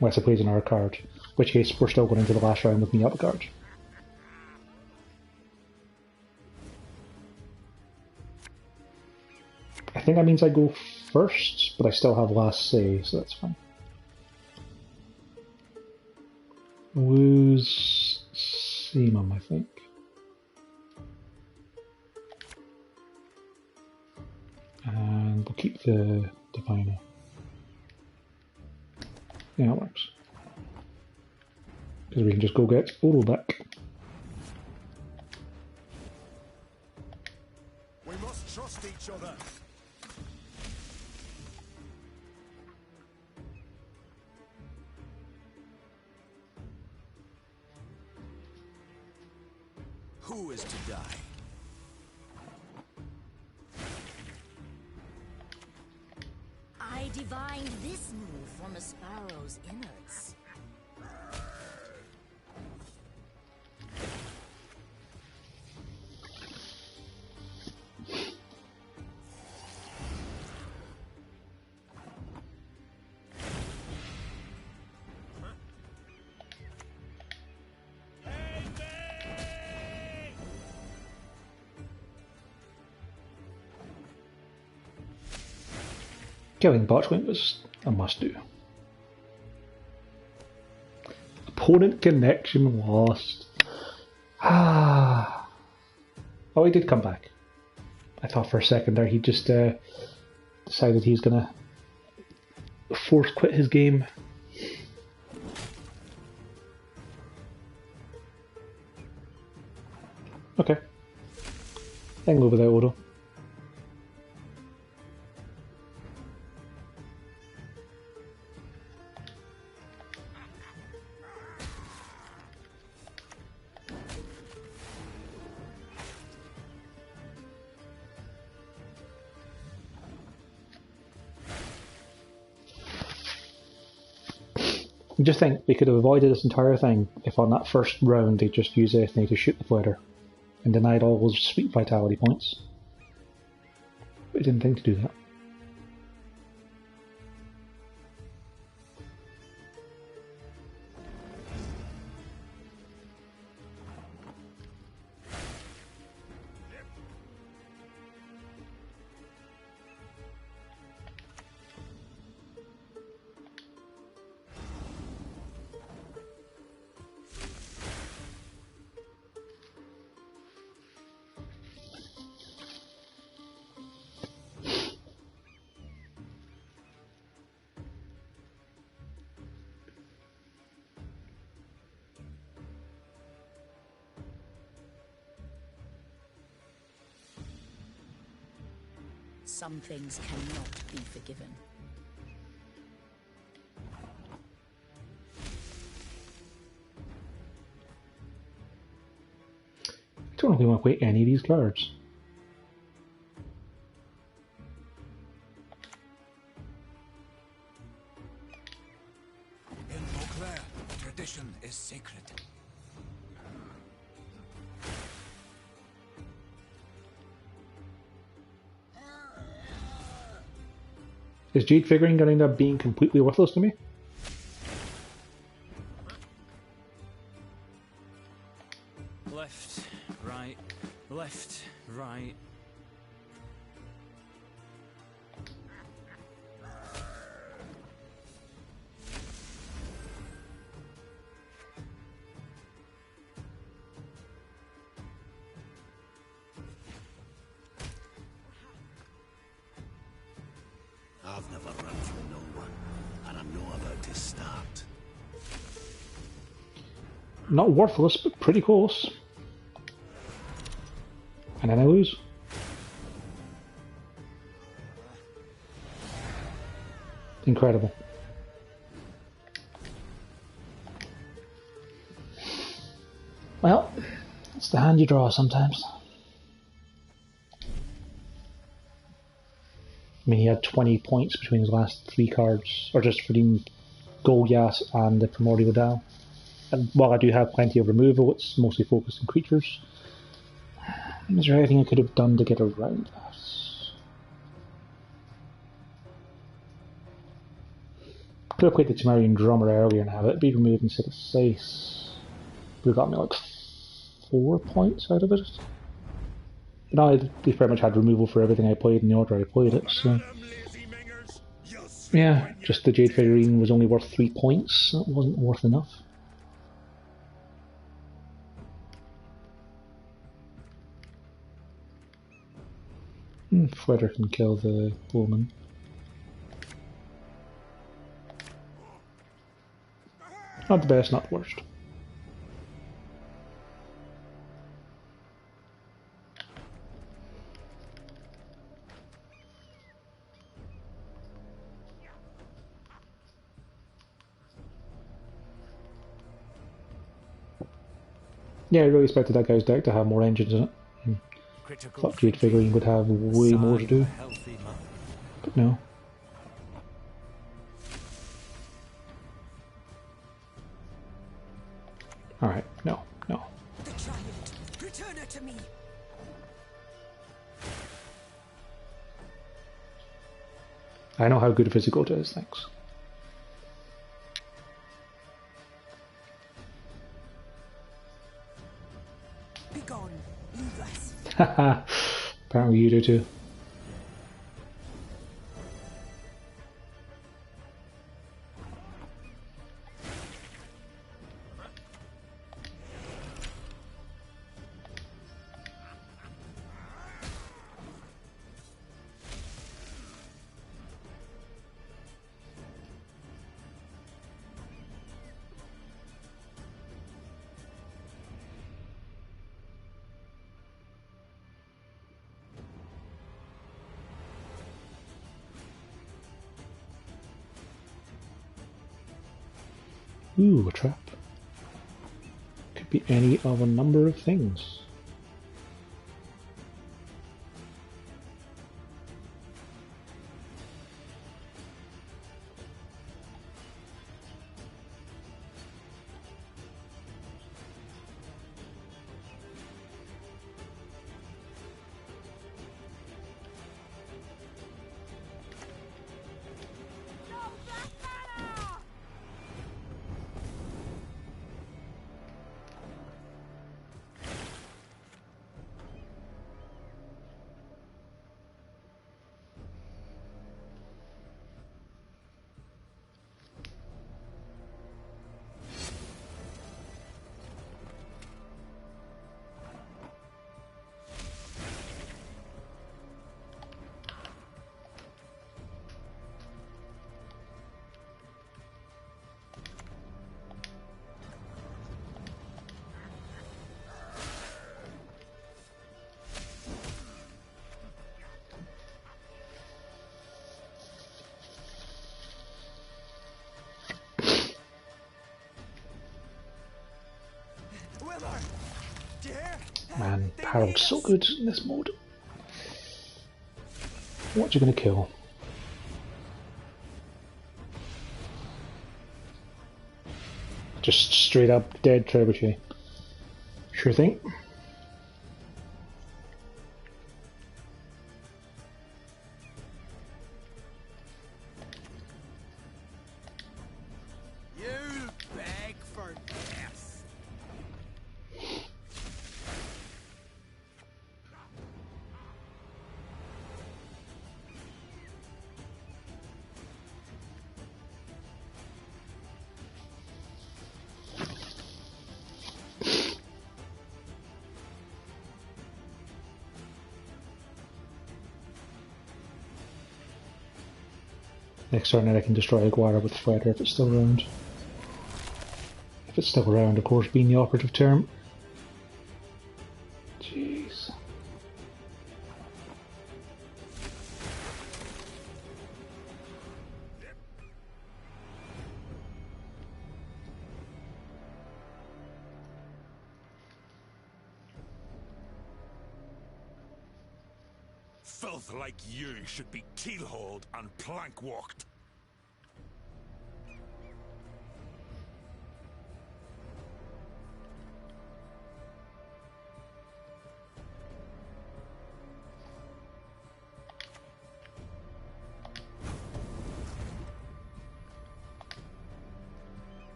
Unless he plays another card, in which case we're still going into the last round with me up a card. I think that means I go first, but I still have last say, so that's fine. Lose Seamum, I think. And we'll keep the Diviner. Yeah, that works. Because we can just go get Odo back. We must trust each other. Who is to die? I divined this move from a sparrow's innards. Killing Botchwing was a must-do. Opponent connection lost. Oh, he did come back. I thought for a second there he just decided he's gonna force quit his game. Okay. I can live without Odo. Just think, they could have avoided this entire thing if on that first round they just used Ethne to shoot the fighter and denied all those sweet vitality points. But they didn't think to do that. Some things cannot be forgiven. I don't really want to play any of these cards. In Beauclair, tradition is sacred. Is Jade figuring going to end up being completely worthless to me? Left, right, left, right. I've never run from no one, and I'm not about to start. Not worthless, but pretty close. And then I lose. Incredible. Well, it's the hand you draw sometimes. I mean, he had 20 points between his last 3 cards, or just for the Golgas and the Primordial Dow. And while I do have plenty of removal, it's mostly focused on creatures. Is there anything I could have done to get around that? Could have played the Temerian Drummer earlier and have it be removed instead of Sace. Would have got me like 4 points out of it. But now they pretty much had removal for everything I played in the order I played it, so... Yeah, just the Jade figurine was only worth 3 points. That wasn't worth enough. Frederick can kill the woman. Not the best, not the worst. Yeah, I really expected that guy's deck to have more engines in it. Thought Jade figurine would have way more to do. But no. Alright, no, no. The Dryad, return her to me. I know how good a physical it is, thanks. Be gone, leave us. Haha, apparently you do too. Ooh, a trap. Could be any of a number of things. Man, Harold's so good in this mode. What you gonna kill? Just straight up dead trebuchet. Sure thing. You beg for death. Next turn I can destroy Iguara with Fighter if it's still around. If it's still around, of course, being the operative term. Jeez. Filth like you should be keel-hauled and plank-walked.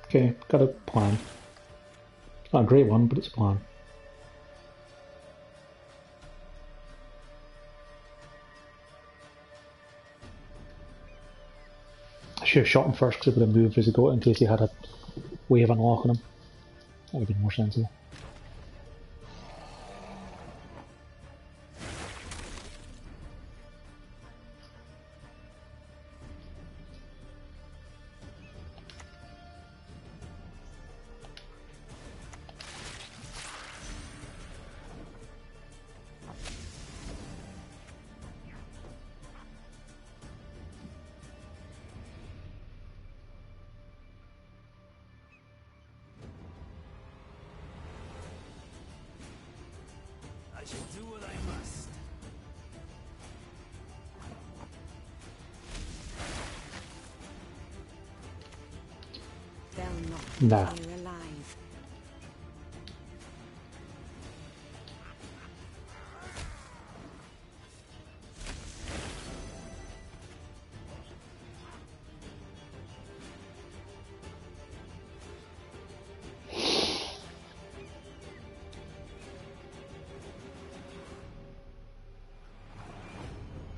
Okay, got a plan. Not a great one, but it's a plan. I should have shot him first because I would have moved Visigoth in case he had a way of unlocking him. That would have been more sensible. I shall do what I must. They'll Nah. not be alive.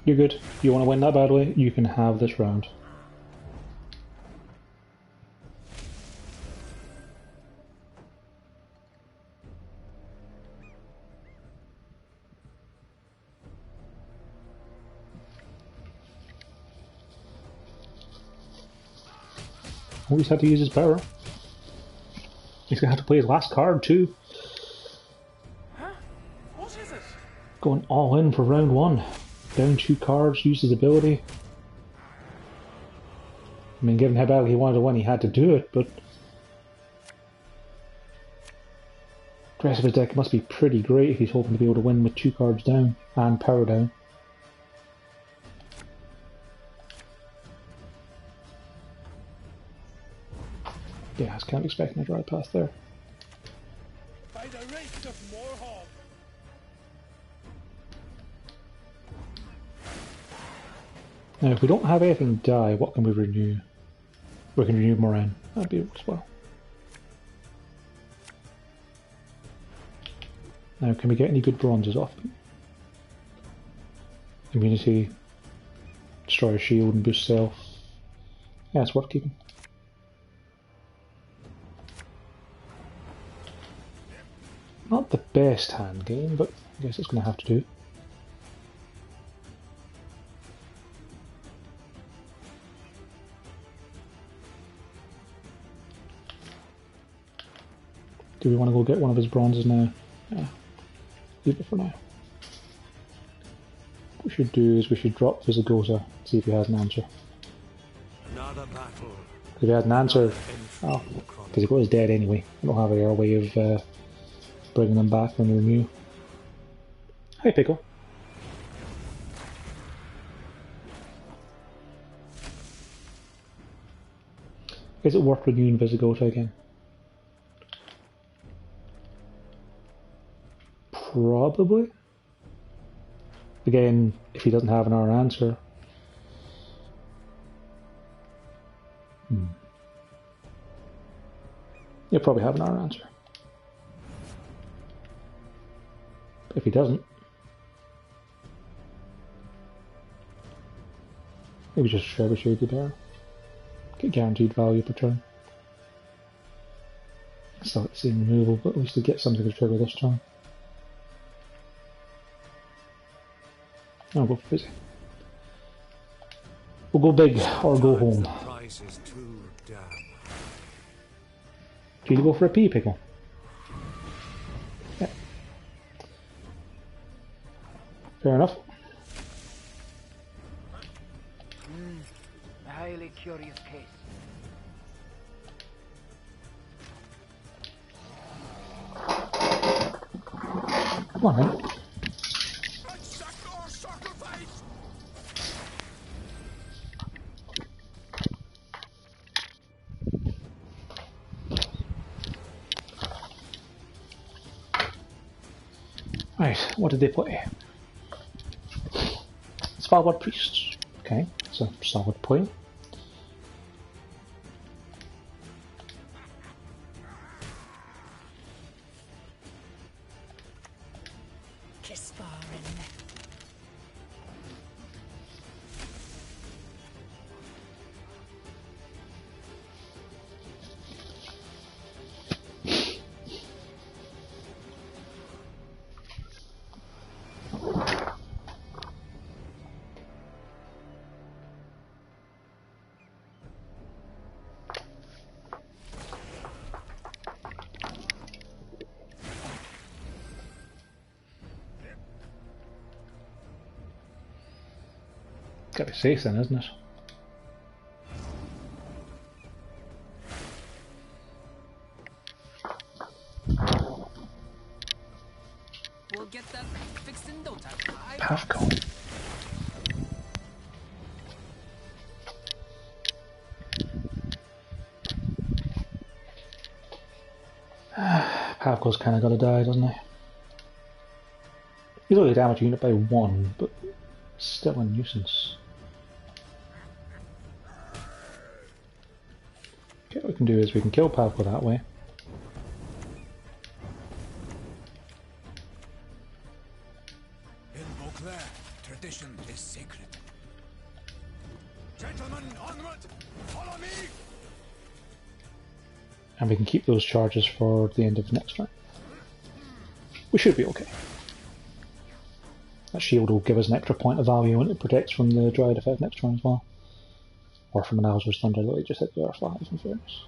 You're good. You want to win that badly? You can have this round. Always had to use his power. He's gonna have to play his last card too. Huh? What is it? Going all in for round one. Down 2 cards, used his ability. I mean, given how badly he wanted to win, he had to do it, but the rest of his deck must be pretty great if he's hoping to be able to win with 2 cards down and power down. Yeah, I was kind of expecting a Dryad pass there. By the race of Morhog. Now, if we don't have anything die, what can we renew? We can renew Moran. That'd be as well. Now, can we get any good bronzes off them? Immunity, destroy a shield and boost self. Yeah, it's worth keeping. Not the best hand game, but I guess it's going to have to do. Do we want to go get one of his bronzes now? Yeah, leave it for now. What we should do is we should drop Visigoth, see if he has an answer. Another battle. If he has an answer, Entry oh, in the Chronicle. Because he was dead anyway. I don't have a way of bringing him back when they're new. Hi, Pickle. Is it worth renewing Visigoth again? Probably. Again, if he doesn't have an hour answer. He'll probably have an hour answer. If he doesn't, maybe just Trebuchet the bear. Get guaranteed value per turn. Still the same removal, but at least to get something to trigger this turn. I'll go for busy. We'll go big or go home. The price is too damn. Do you go for a pea pickle? Yeah. Fair enough. A highly curious case. Come on, then. Right, what did they play? Svalbard Priests. Okay, it's a solid play. Gotta be safe then, isn't it? We'll get that fixed in no time. Pavco. Pavco's kind of got to die, doesn't he? He's only damage unit by 1, but still a nuisance. Okay, what we can do is we can kill Pavco that way. In Beauclair, tradition is sacred. Gentlemen, onward! Follow me! And we can keep those charges for the end of next turn. We should be okay. That shield will give us an extra point of value and it protects from the Dryad effect next turn as well. Or from an Alzur's Thunder that we just hit the R5 in fairness.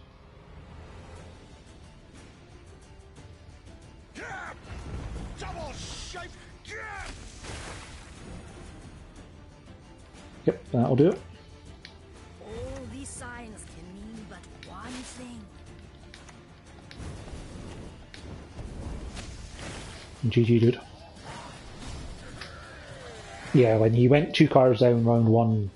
Double shape! Yep, that'll do it. All these signs can mean but one thing. GG, dude. Yeah, when he went 2 cards down round 1,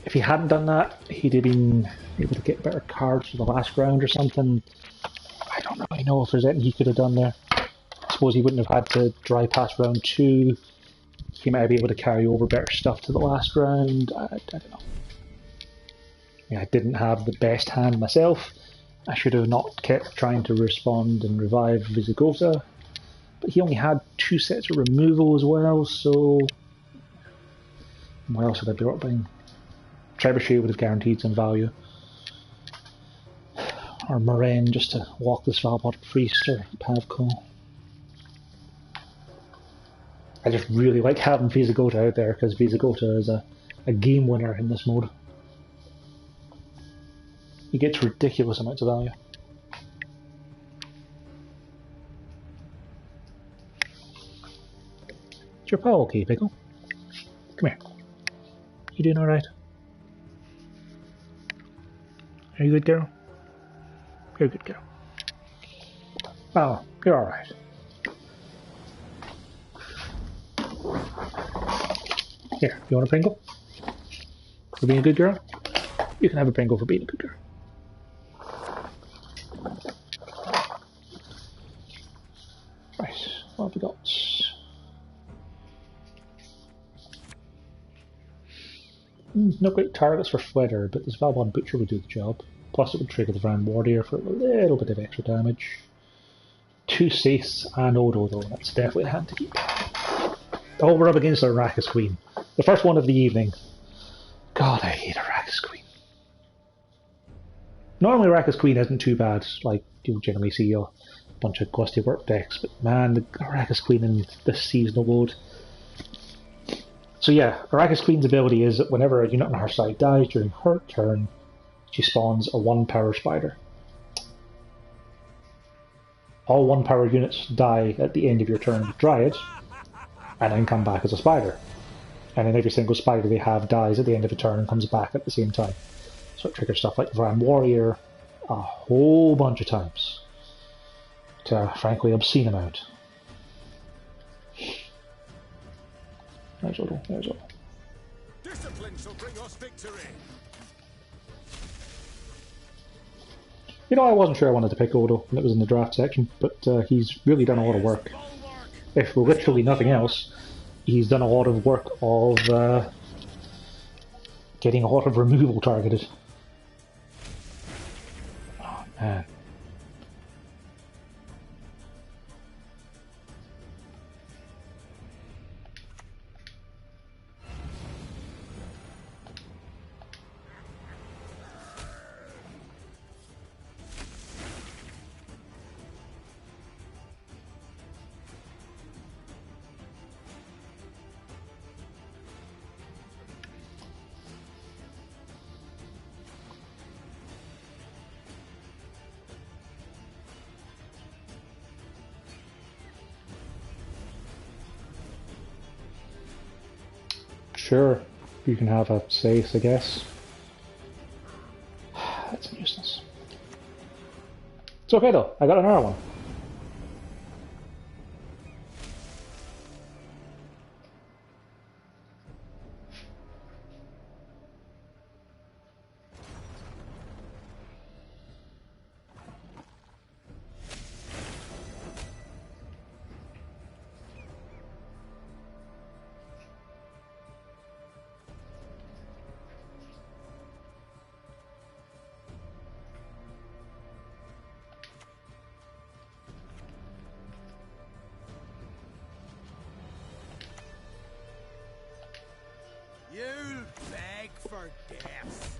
if he hadn't done that, he'd have been able to get better cards for the last round or something. I don't really know if there's anything he could have done there. I suppose he wouldn't have had to dry pass round 2. He might be able to carry over better stuff to the last round. I don't know. Yeah, I didn't have the best hand myself. I should have not kept trying to respond and revive Visigoth. But he only had 2 sets of removal as well, so what else would I be bringing? Trebuchet would have guaranteed some value. Or Moraine just to walk the Svalbard Priest or Pavco. I just really like having Visigoth out there because Visigoth is a game winner in this mode. He gets ridiculous amounts of value. Is your paw okay, Pickle? Come here. You doing alright? Are you good, girl? You're a good girl. Oh, you're alright. Here, you want a Pringle? For being a good girl? You can have a Pringle for being a good girl. Right, what have we got? No great targets for Fledder, but this Valbon Butcher would do the job. Plus it would trigger the Van Warrior for a little bit of extra damage. 2 Saiths and Odo though, that's definitely a hand to keep. Oh, we're up against Arrakis Queen. The first one of the evening. God, I hate Arrakis Queen. Normally Arrakis Queen isn't too bad, like you generally see a bunch of Gusty Work decks, but man, the Arrakis Queen in this seasonal mode. So yeah, Arrakis Queen's ability is that whenever a unit on her side dies during her turn, she spawns a 1-power spider. All 1-power units die at the end of your turn with Dryad, and then come back as a spider. And then every single spider they have dies at the end of a turn and comes back at the same time. So it triggers stuff like Van Warrior a whole bunch of times. To a frankly obscene amount. There's Odo, there's Odo. Discipline shall bring us victory. You know, I wasn't sure I wanted to pick Odo when it was in the draft section, but he's really done a lot of work. If for literally nothing else, he's done a lot of work of getting a lot of removal targeted. Oh man. Sure, you can have a Saith, I guess. That's a nuisance. It's okay though, I got another one. You'll beg for death.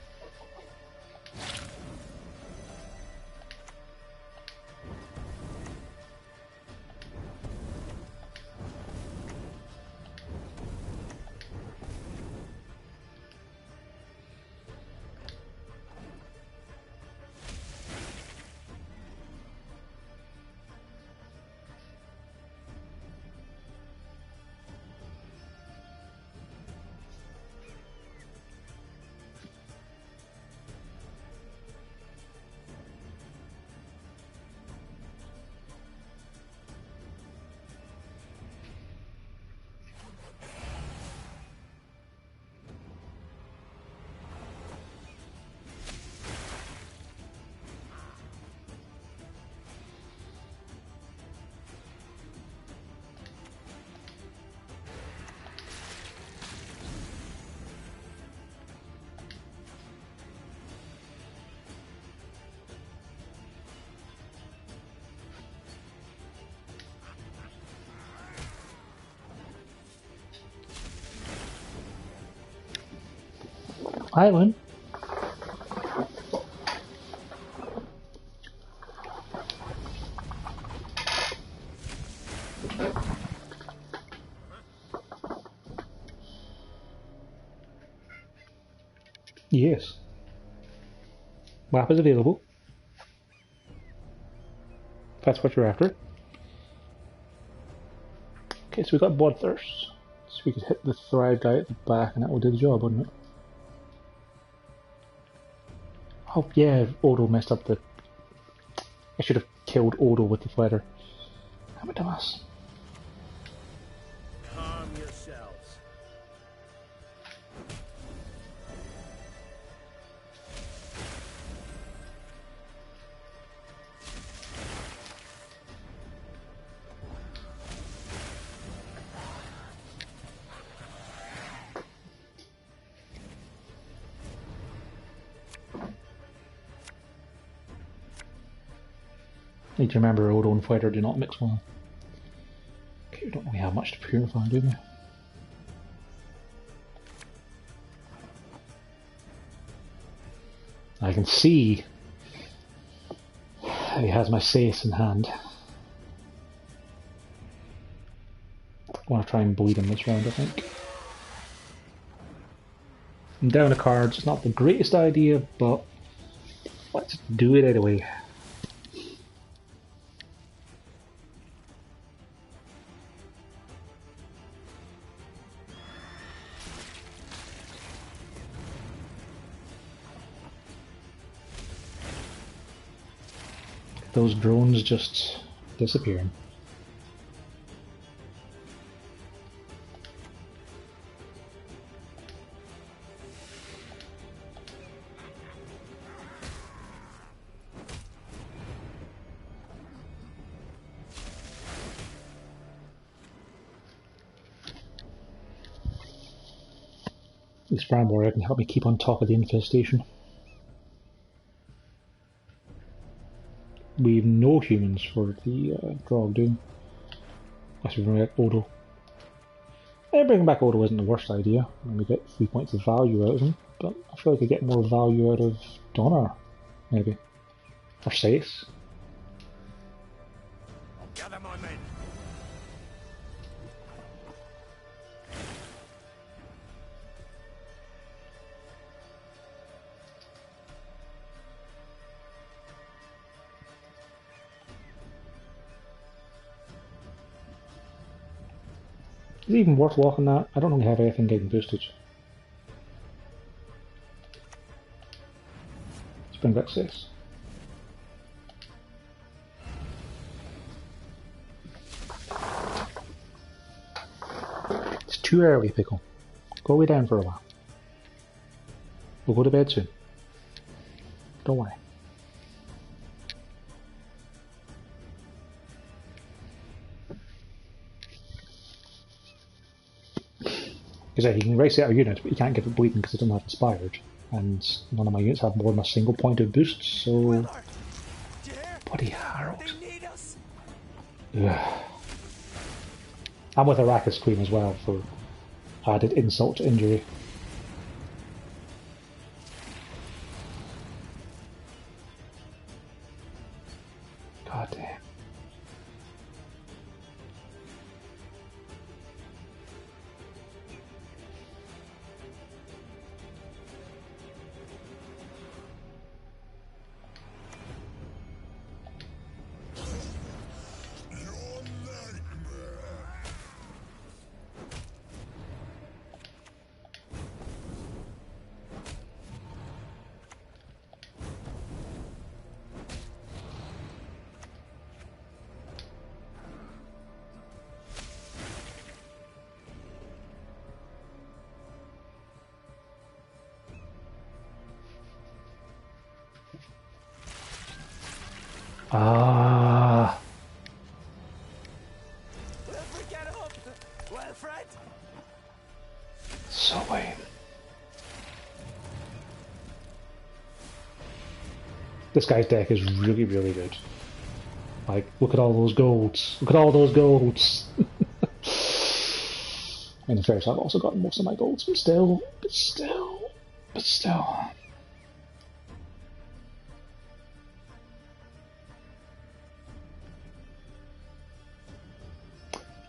Island? Yes. Map is available. If that's what you're after. Okay, so we got Bloodthirst. So we could hit the Thrive guy at the back and that will do the job, wouldn't it? Oh yeah, Odo messed up the I should have killed Odo with the feather. I'm a dumbass. Calm yourselves. Need to remember Odo and feather do not mix well. Okay, we don't really have much to purify, do we? I can see he has my Sace in hand. I want to try and bleed him this round, I think. I'm down the cards, it's not the greatest idea, but let's do it anyway. Those drones just disappearing. This Brown Warrior can help me keep on top of the infestation. We have no humans for the Drog Doom. Unless we bring back Odo. Bringing back Odo isn't the worst idea. And we get 3 points of value out of him. But I feel like I get more value out of Donner, maybe. Or Sace. Gather my men. Is it even worth walking that? I don't really have anything getting boosted. Let's bring back Sace. It's too early, Pickle. Go away down for a while. We'll go to bed soon. Don't worry. Because you can race it out of units, but you can't give it bleeding because it doesn't have inspired. And none of my units have more than a single point of boost, so... Bloody Harold. Ugh. I'm with Arrakis Queen as well for added insult to injury. God damn. Ah. So lame. This guy's deck is really, really good. Like, look at all those golds. Look at all those golds. And in fairness, I've also gotten most of my golds, but still.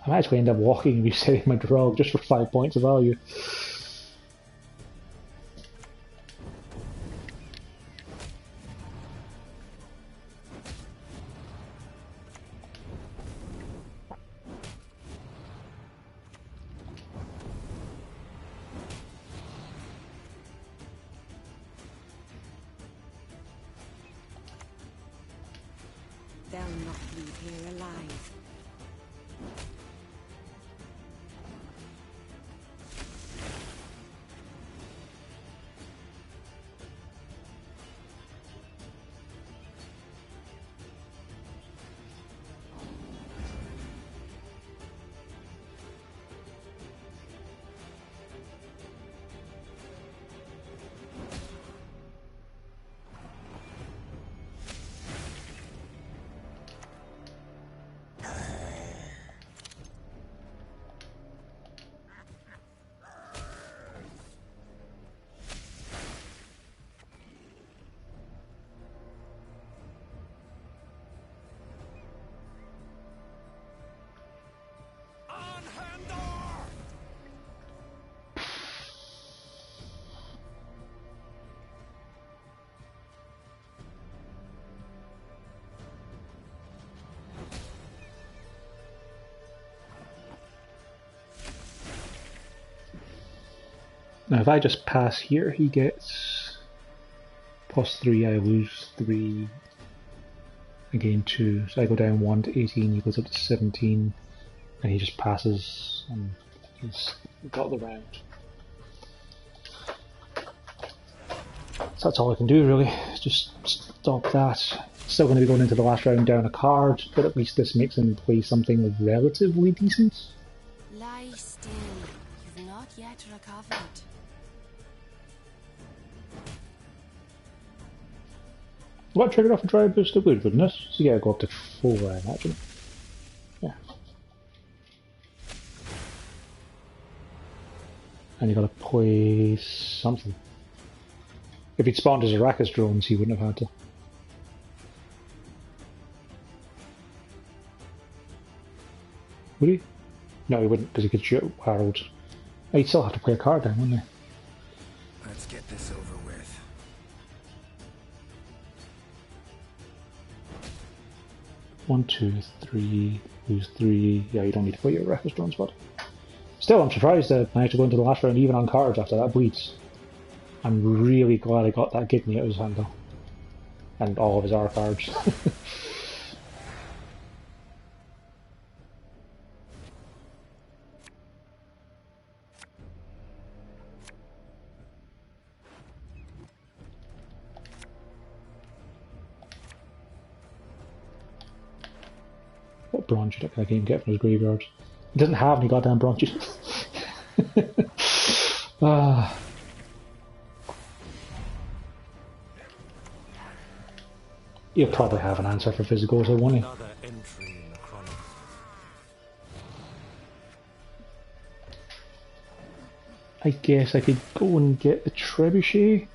I might actually end up walking and resetting my drug just for 5 points of value. They'll not leave here alive. Now if I just pass here, he gets +3, I lose 3, I gain 2, so I go down 1 to 18, he goes up to 17, and he just passes, and he's got the round. So that's all I can do really, just stop that. Still going to be going into the last round down a card, but at least this makes him play something relatively decent. Lie still. You've not yet recovered. Well, that triggered off a Dryad boost of wood, wouldn't it? So yeah, go up to 4, I imagine. Yeah. And you gotta play something. If he'd spawned his Arrakis drones, he wouldn't have had to. Would he? No, he wouldn't, because he could shoot Harold. He'd still have to play a card down, wouldn't he? Let's get this over with. One, 2, 3, lose 3. Yeah, you don't need to put your Arrakis drones, but still, I'm surprised that I managed to go into the last round even on cards after that bleeds. I'm really glad I got that Gigny out of his hand though. And all of his R cards. What bronze should that game get from his graveyard? He doesn't have any goddamn bronze. Ah. You'll probably have an answer for Visigoth, won't he? Another entry in the chronicle. I guess I could go and get the Trebuchet.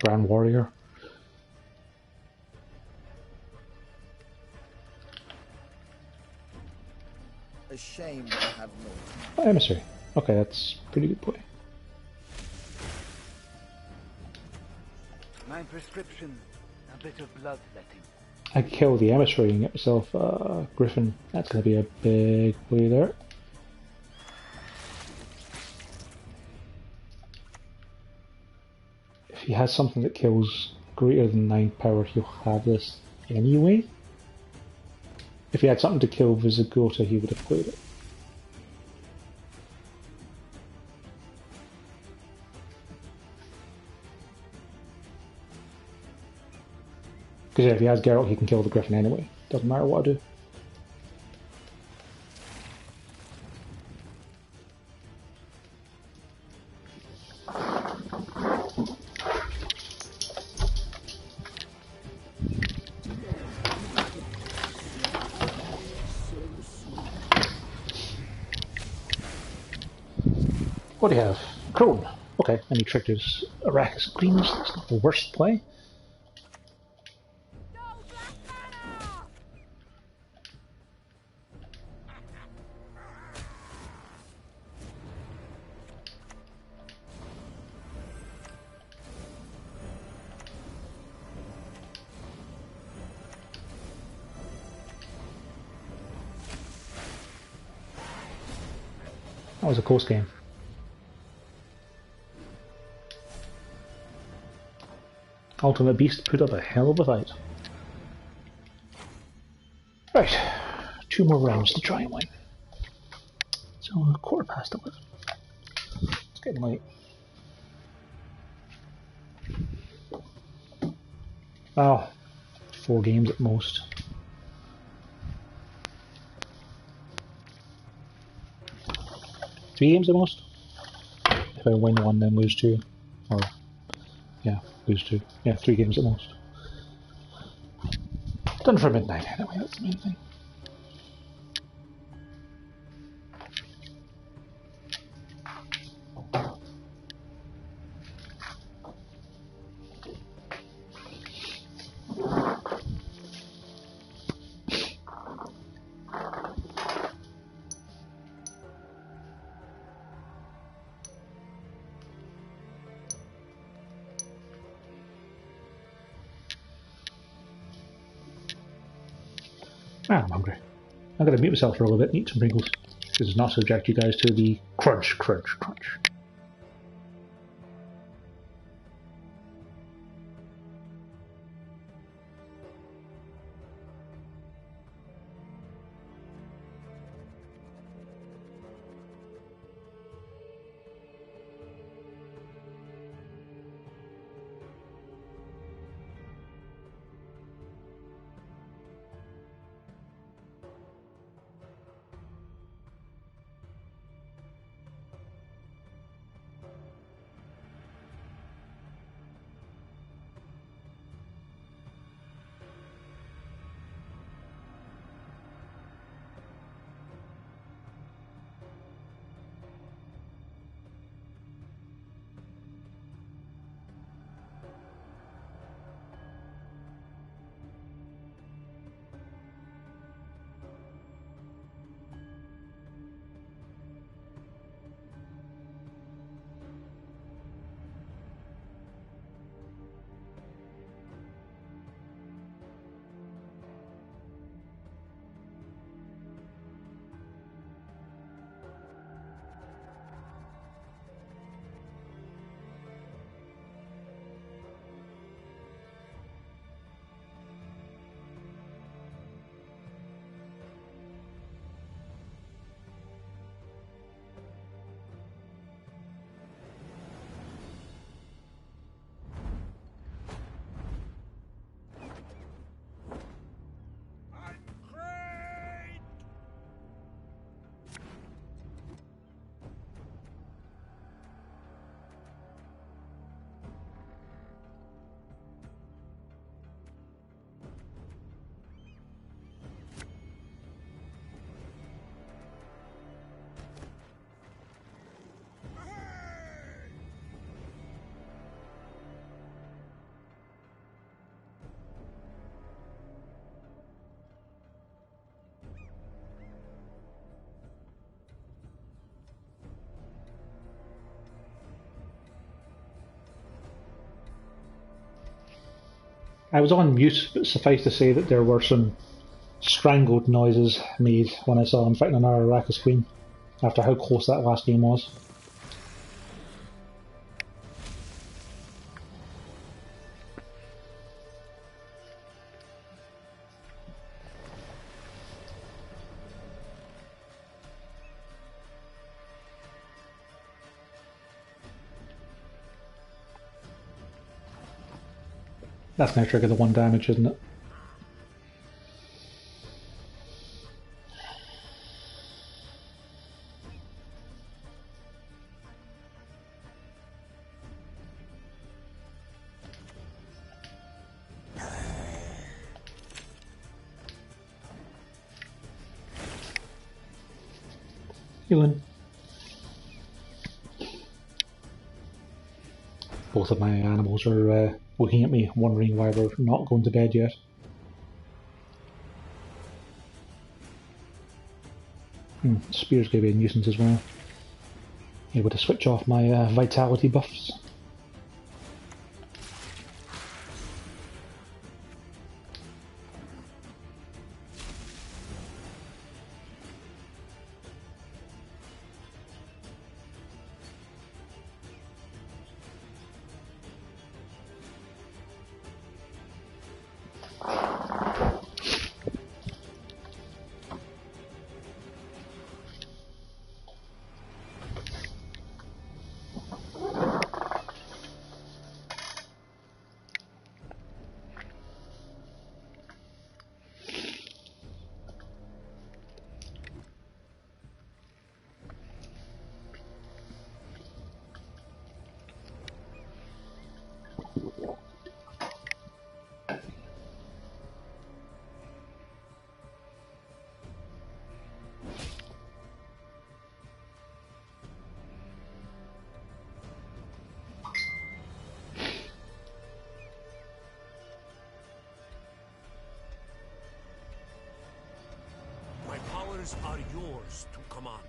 Grand Warrior. A shame to have no. Oh, Emissary. Okay, that's a pretty good play. My prescription, a bit of bloodletting. I could kill the Emissary and get myself Griffin. That's going to be a big play there. If he has something that kills greater than 9 power, he'll have this anyway. If he had something to kill Visigoth, he would have played it. Because yeah, if he has Geralt, he can kill the Griffin anyway. Doesn't matter what I do. What do you have? Crone. Okay, and he tricked his Arrakis Greens. That's not the worst play. That was a close game. Ultimate Beast put up a hell of a fight. Right, 2 more rounds to try and win. So, 11:15. It's getting late. Oh, 4 games at most. Three games at most? If I win 1 then lose 2. Or, yeah, lose 2. Yeah, 3 games at most. Done for midnight anyway, that's the main thing. Ah, I'm hungry. I'm going to mute myself for a little bit and eat some Pringles. This does not subject you guys to the crunch, crunch, crunch. I was on mute, but suffice to say that there were some strangled noises made when I saw him fighting an Arrakis Queen, after how close that last game was. That's now triggered the 1 damage, isn't it? Healing. Both of my animals are looking at me, wondering why we're not going to bed yet. Spear's going to be a nuisance as well. Able to switch off my vitality buffs. Others are yours to command.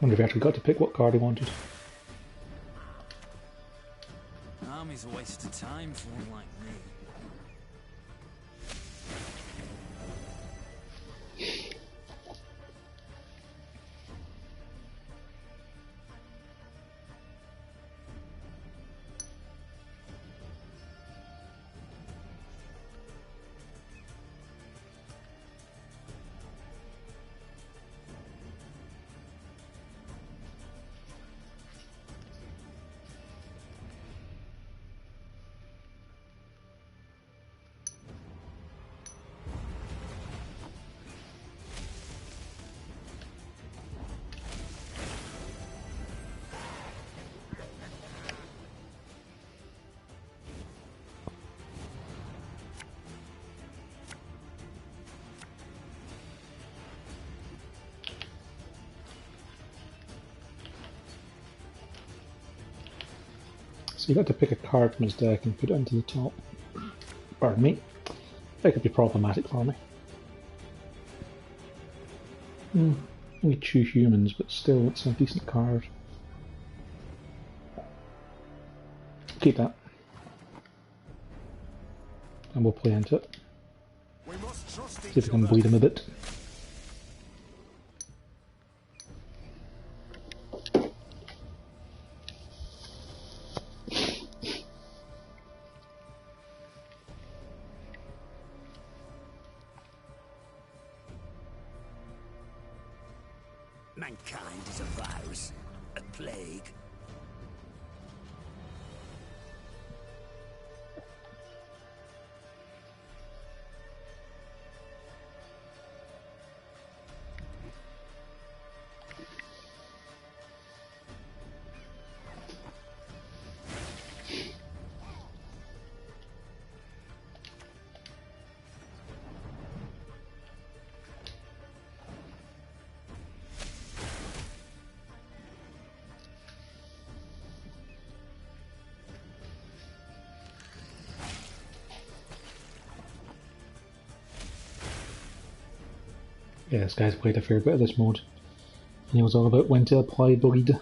Wonder if he actually got to pick what card he wanted. Army's a waste of time for one like me. So you got to pick a card from his deck and put it into the top. Pardon me. That could be problematic for me. Only 2 humans, but still it's a decent card. Keep that. And we'll play into it. We must trust See if we can bleed him a bit. Mankind is a virus, a plague. Yeah, this guy's played a fair bit of this mode. And he was all about when to apply bleed.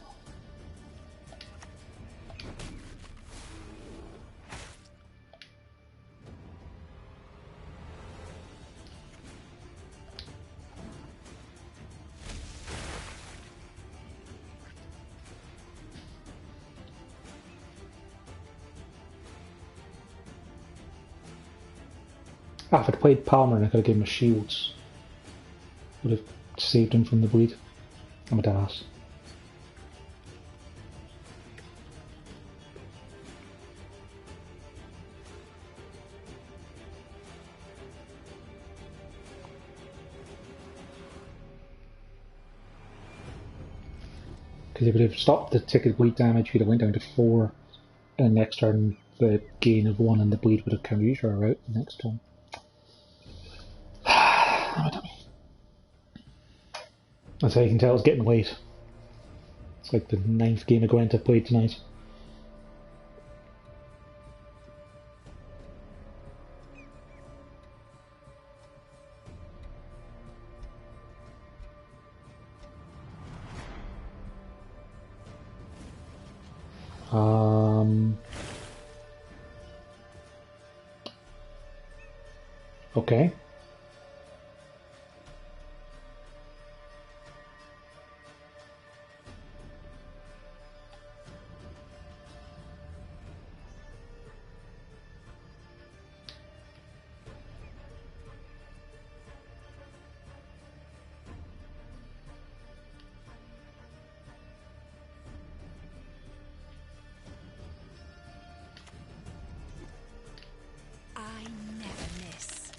Ah, if I'd played Palmer and I could have given him shields, would have saved him from the bleed. I'm a ass. Because if it would have stopped the ticket bleed damage, he'd have went down to 4, and next turn the gain of 1 and the bleed would have counted each other out the next turn. That's how you can tell it's getting late. It's like the 9th game of Gwent I've played tonight. Okay. I never miss.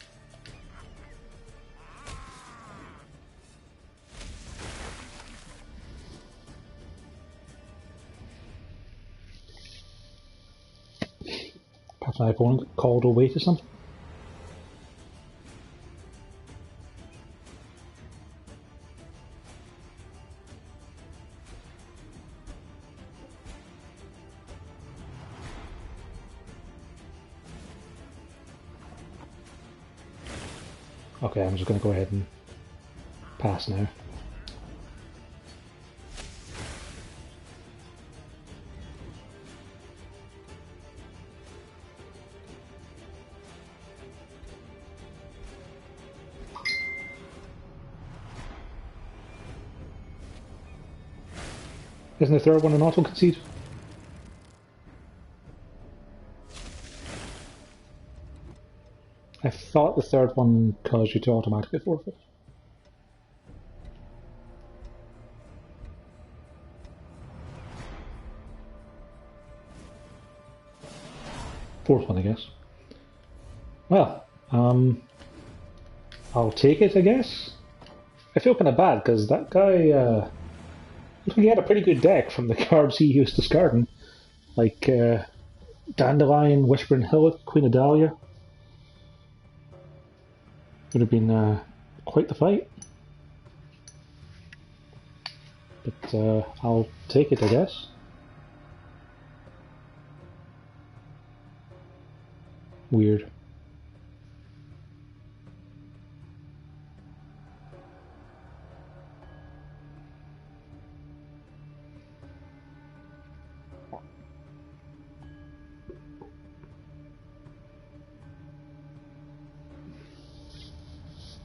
Perhaps my opponent got called away to something. Okay, I'm just going to go ahead and pass now. Isn't the third one an auto concede? I thought the third one caused you to automatically forfeit. Fourth one, I guess. Well, I'll take it, I guess. I feel kind of bad because that guy, he had a pretty good deck from the cards he was discarding, like Dandelion, Whispering Hillock, Queen of Dahlia. Would have been quite the fight. But I'll take it, I guess. Weird.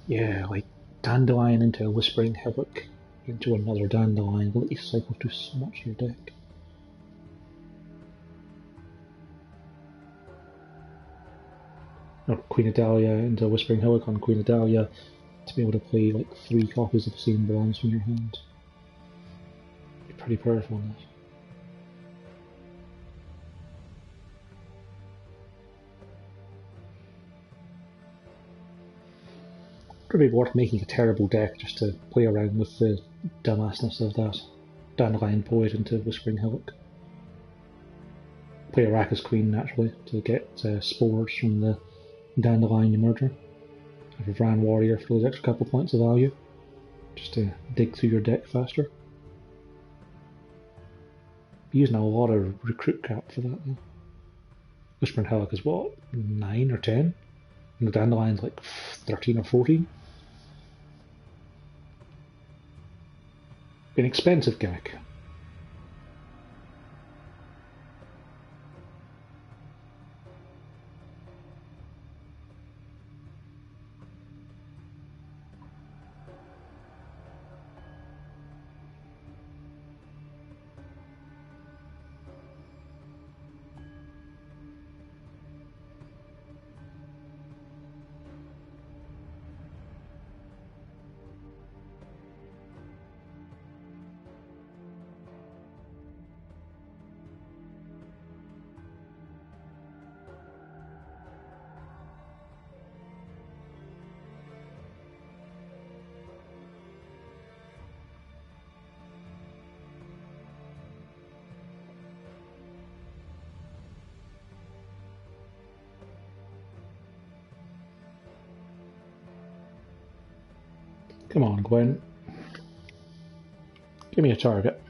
Yeah, like Dandelion into a Whispering Hillock into another Dandelion will let you cycle through so much of your deck. Or Queen of Dahlia into a Whispering Hillock on Queen of Dahlia to be able to play like 3 copies of the same bronze from your hand. Be pretty powerful on that. Probably worth making a terrible deck just to play around with the dumbassness of that Dandelion Poet into Whispering Hillock. Play Arrakis Queen naturally to get spores from the Dandelion you murder. Have a Vran Warrior for those extra couple points of value, just to dig through your deck faster. Be using a lot of recruit cap for that though. Whispering Hillock is what, 9 or 10? And the Dandelion's like 13 or 14? An expensive gimmick. Come on, Gwent. Give me a target.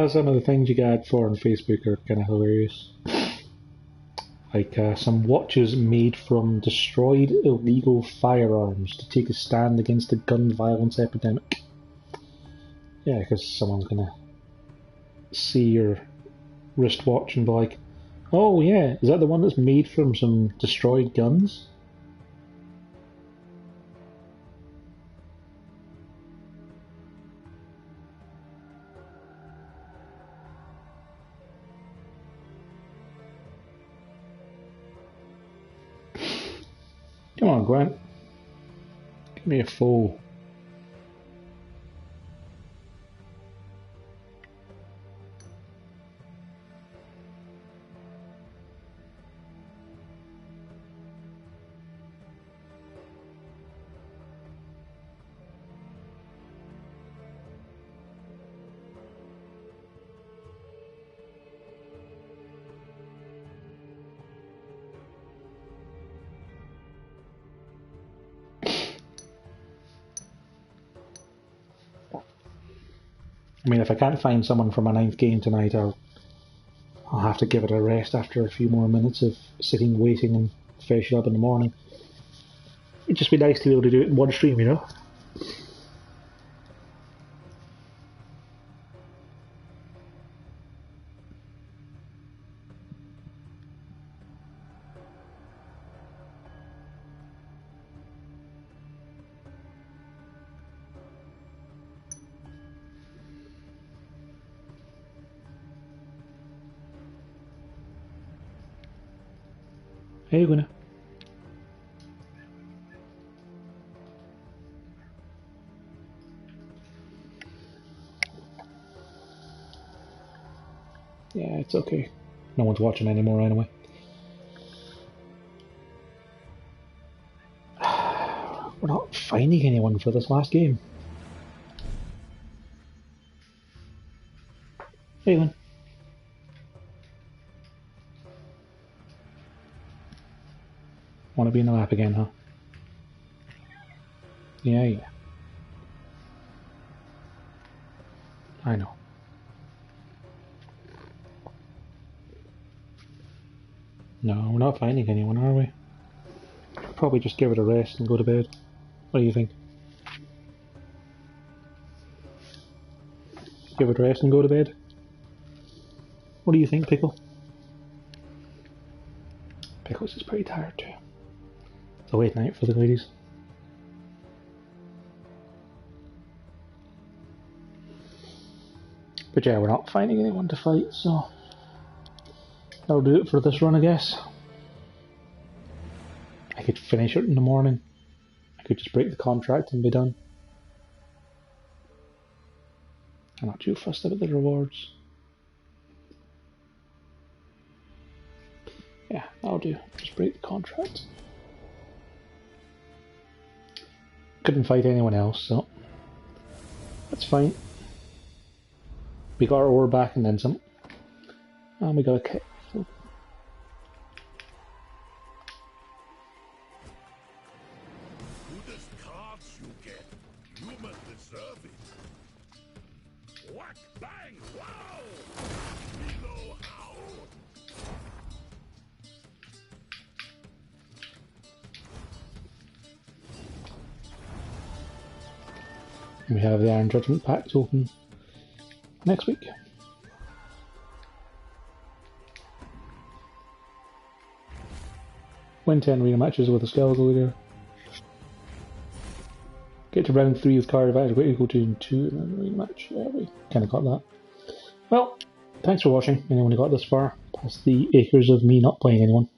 Some of the things you get for on Facebook are kind of hilarious. Like some watches made from destroyed illegal firearms to take a stand against the gun violence epidemic. Yeah, because someone's gonna see your wristwatch and be like, oh yeah, is that the one that's made from some destroyed guns? Come on, Gwent. Give me a fool. I mean, if I can't find someone for my 9th game tonight, I'll have to give it a rest after a few more minutes of sitting, waiting, and fresh up in the morning. It'd just be nice to be able to do it in one stream, you know? Hey, Guna. Yeah, it's okay. No one's watching anymore anyway. We're not finding anyone for this last game. Hey, Lynn. Want to be in the lap again, huh? Yeah. I know. No, we're not finding anyone, are we? Probably just give it a rest and go to bed. What do you think? Give it a rest and go to bed? What do you think, Pickle? Pickles is pretty tired too. It's a late night for the ladies. But yeah, we're not finding anyone to fight, so that'll do it for this run, I guess. I could finish it in the morning. I could just break the contract and be done. I'm not too fussed about the rewards. Yeah, that'll do. Just break the contract. Couldn't fight anyone else, so that's fine. We got our ore back and then some. And we got a kit. So. Who cards you get? You must deserve it. Whack, bang, wow! Below how? We have the Iron Judgment pack to open next week. Win 10 arena matches with a skeletal leader. Get to round 3 with card advantage, wait equal to 2 in an arena match. Yeah, we kind of got that. Well, thanks for watching, anyone who got this far, past the acres of me not playing anyone.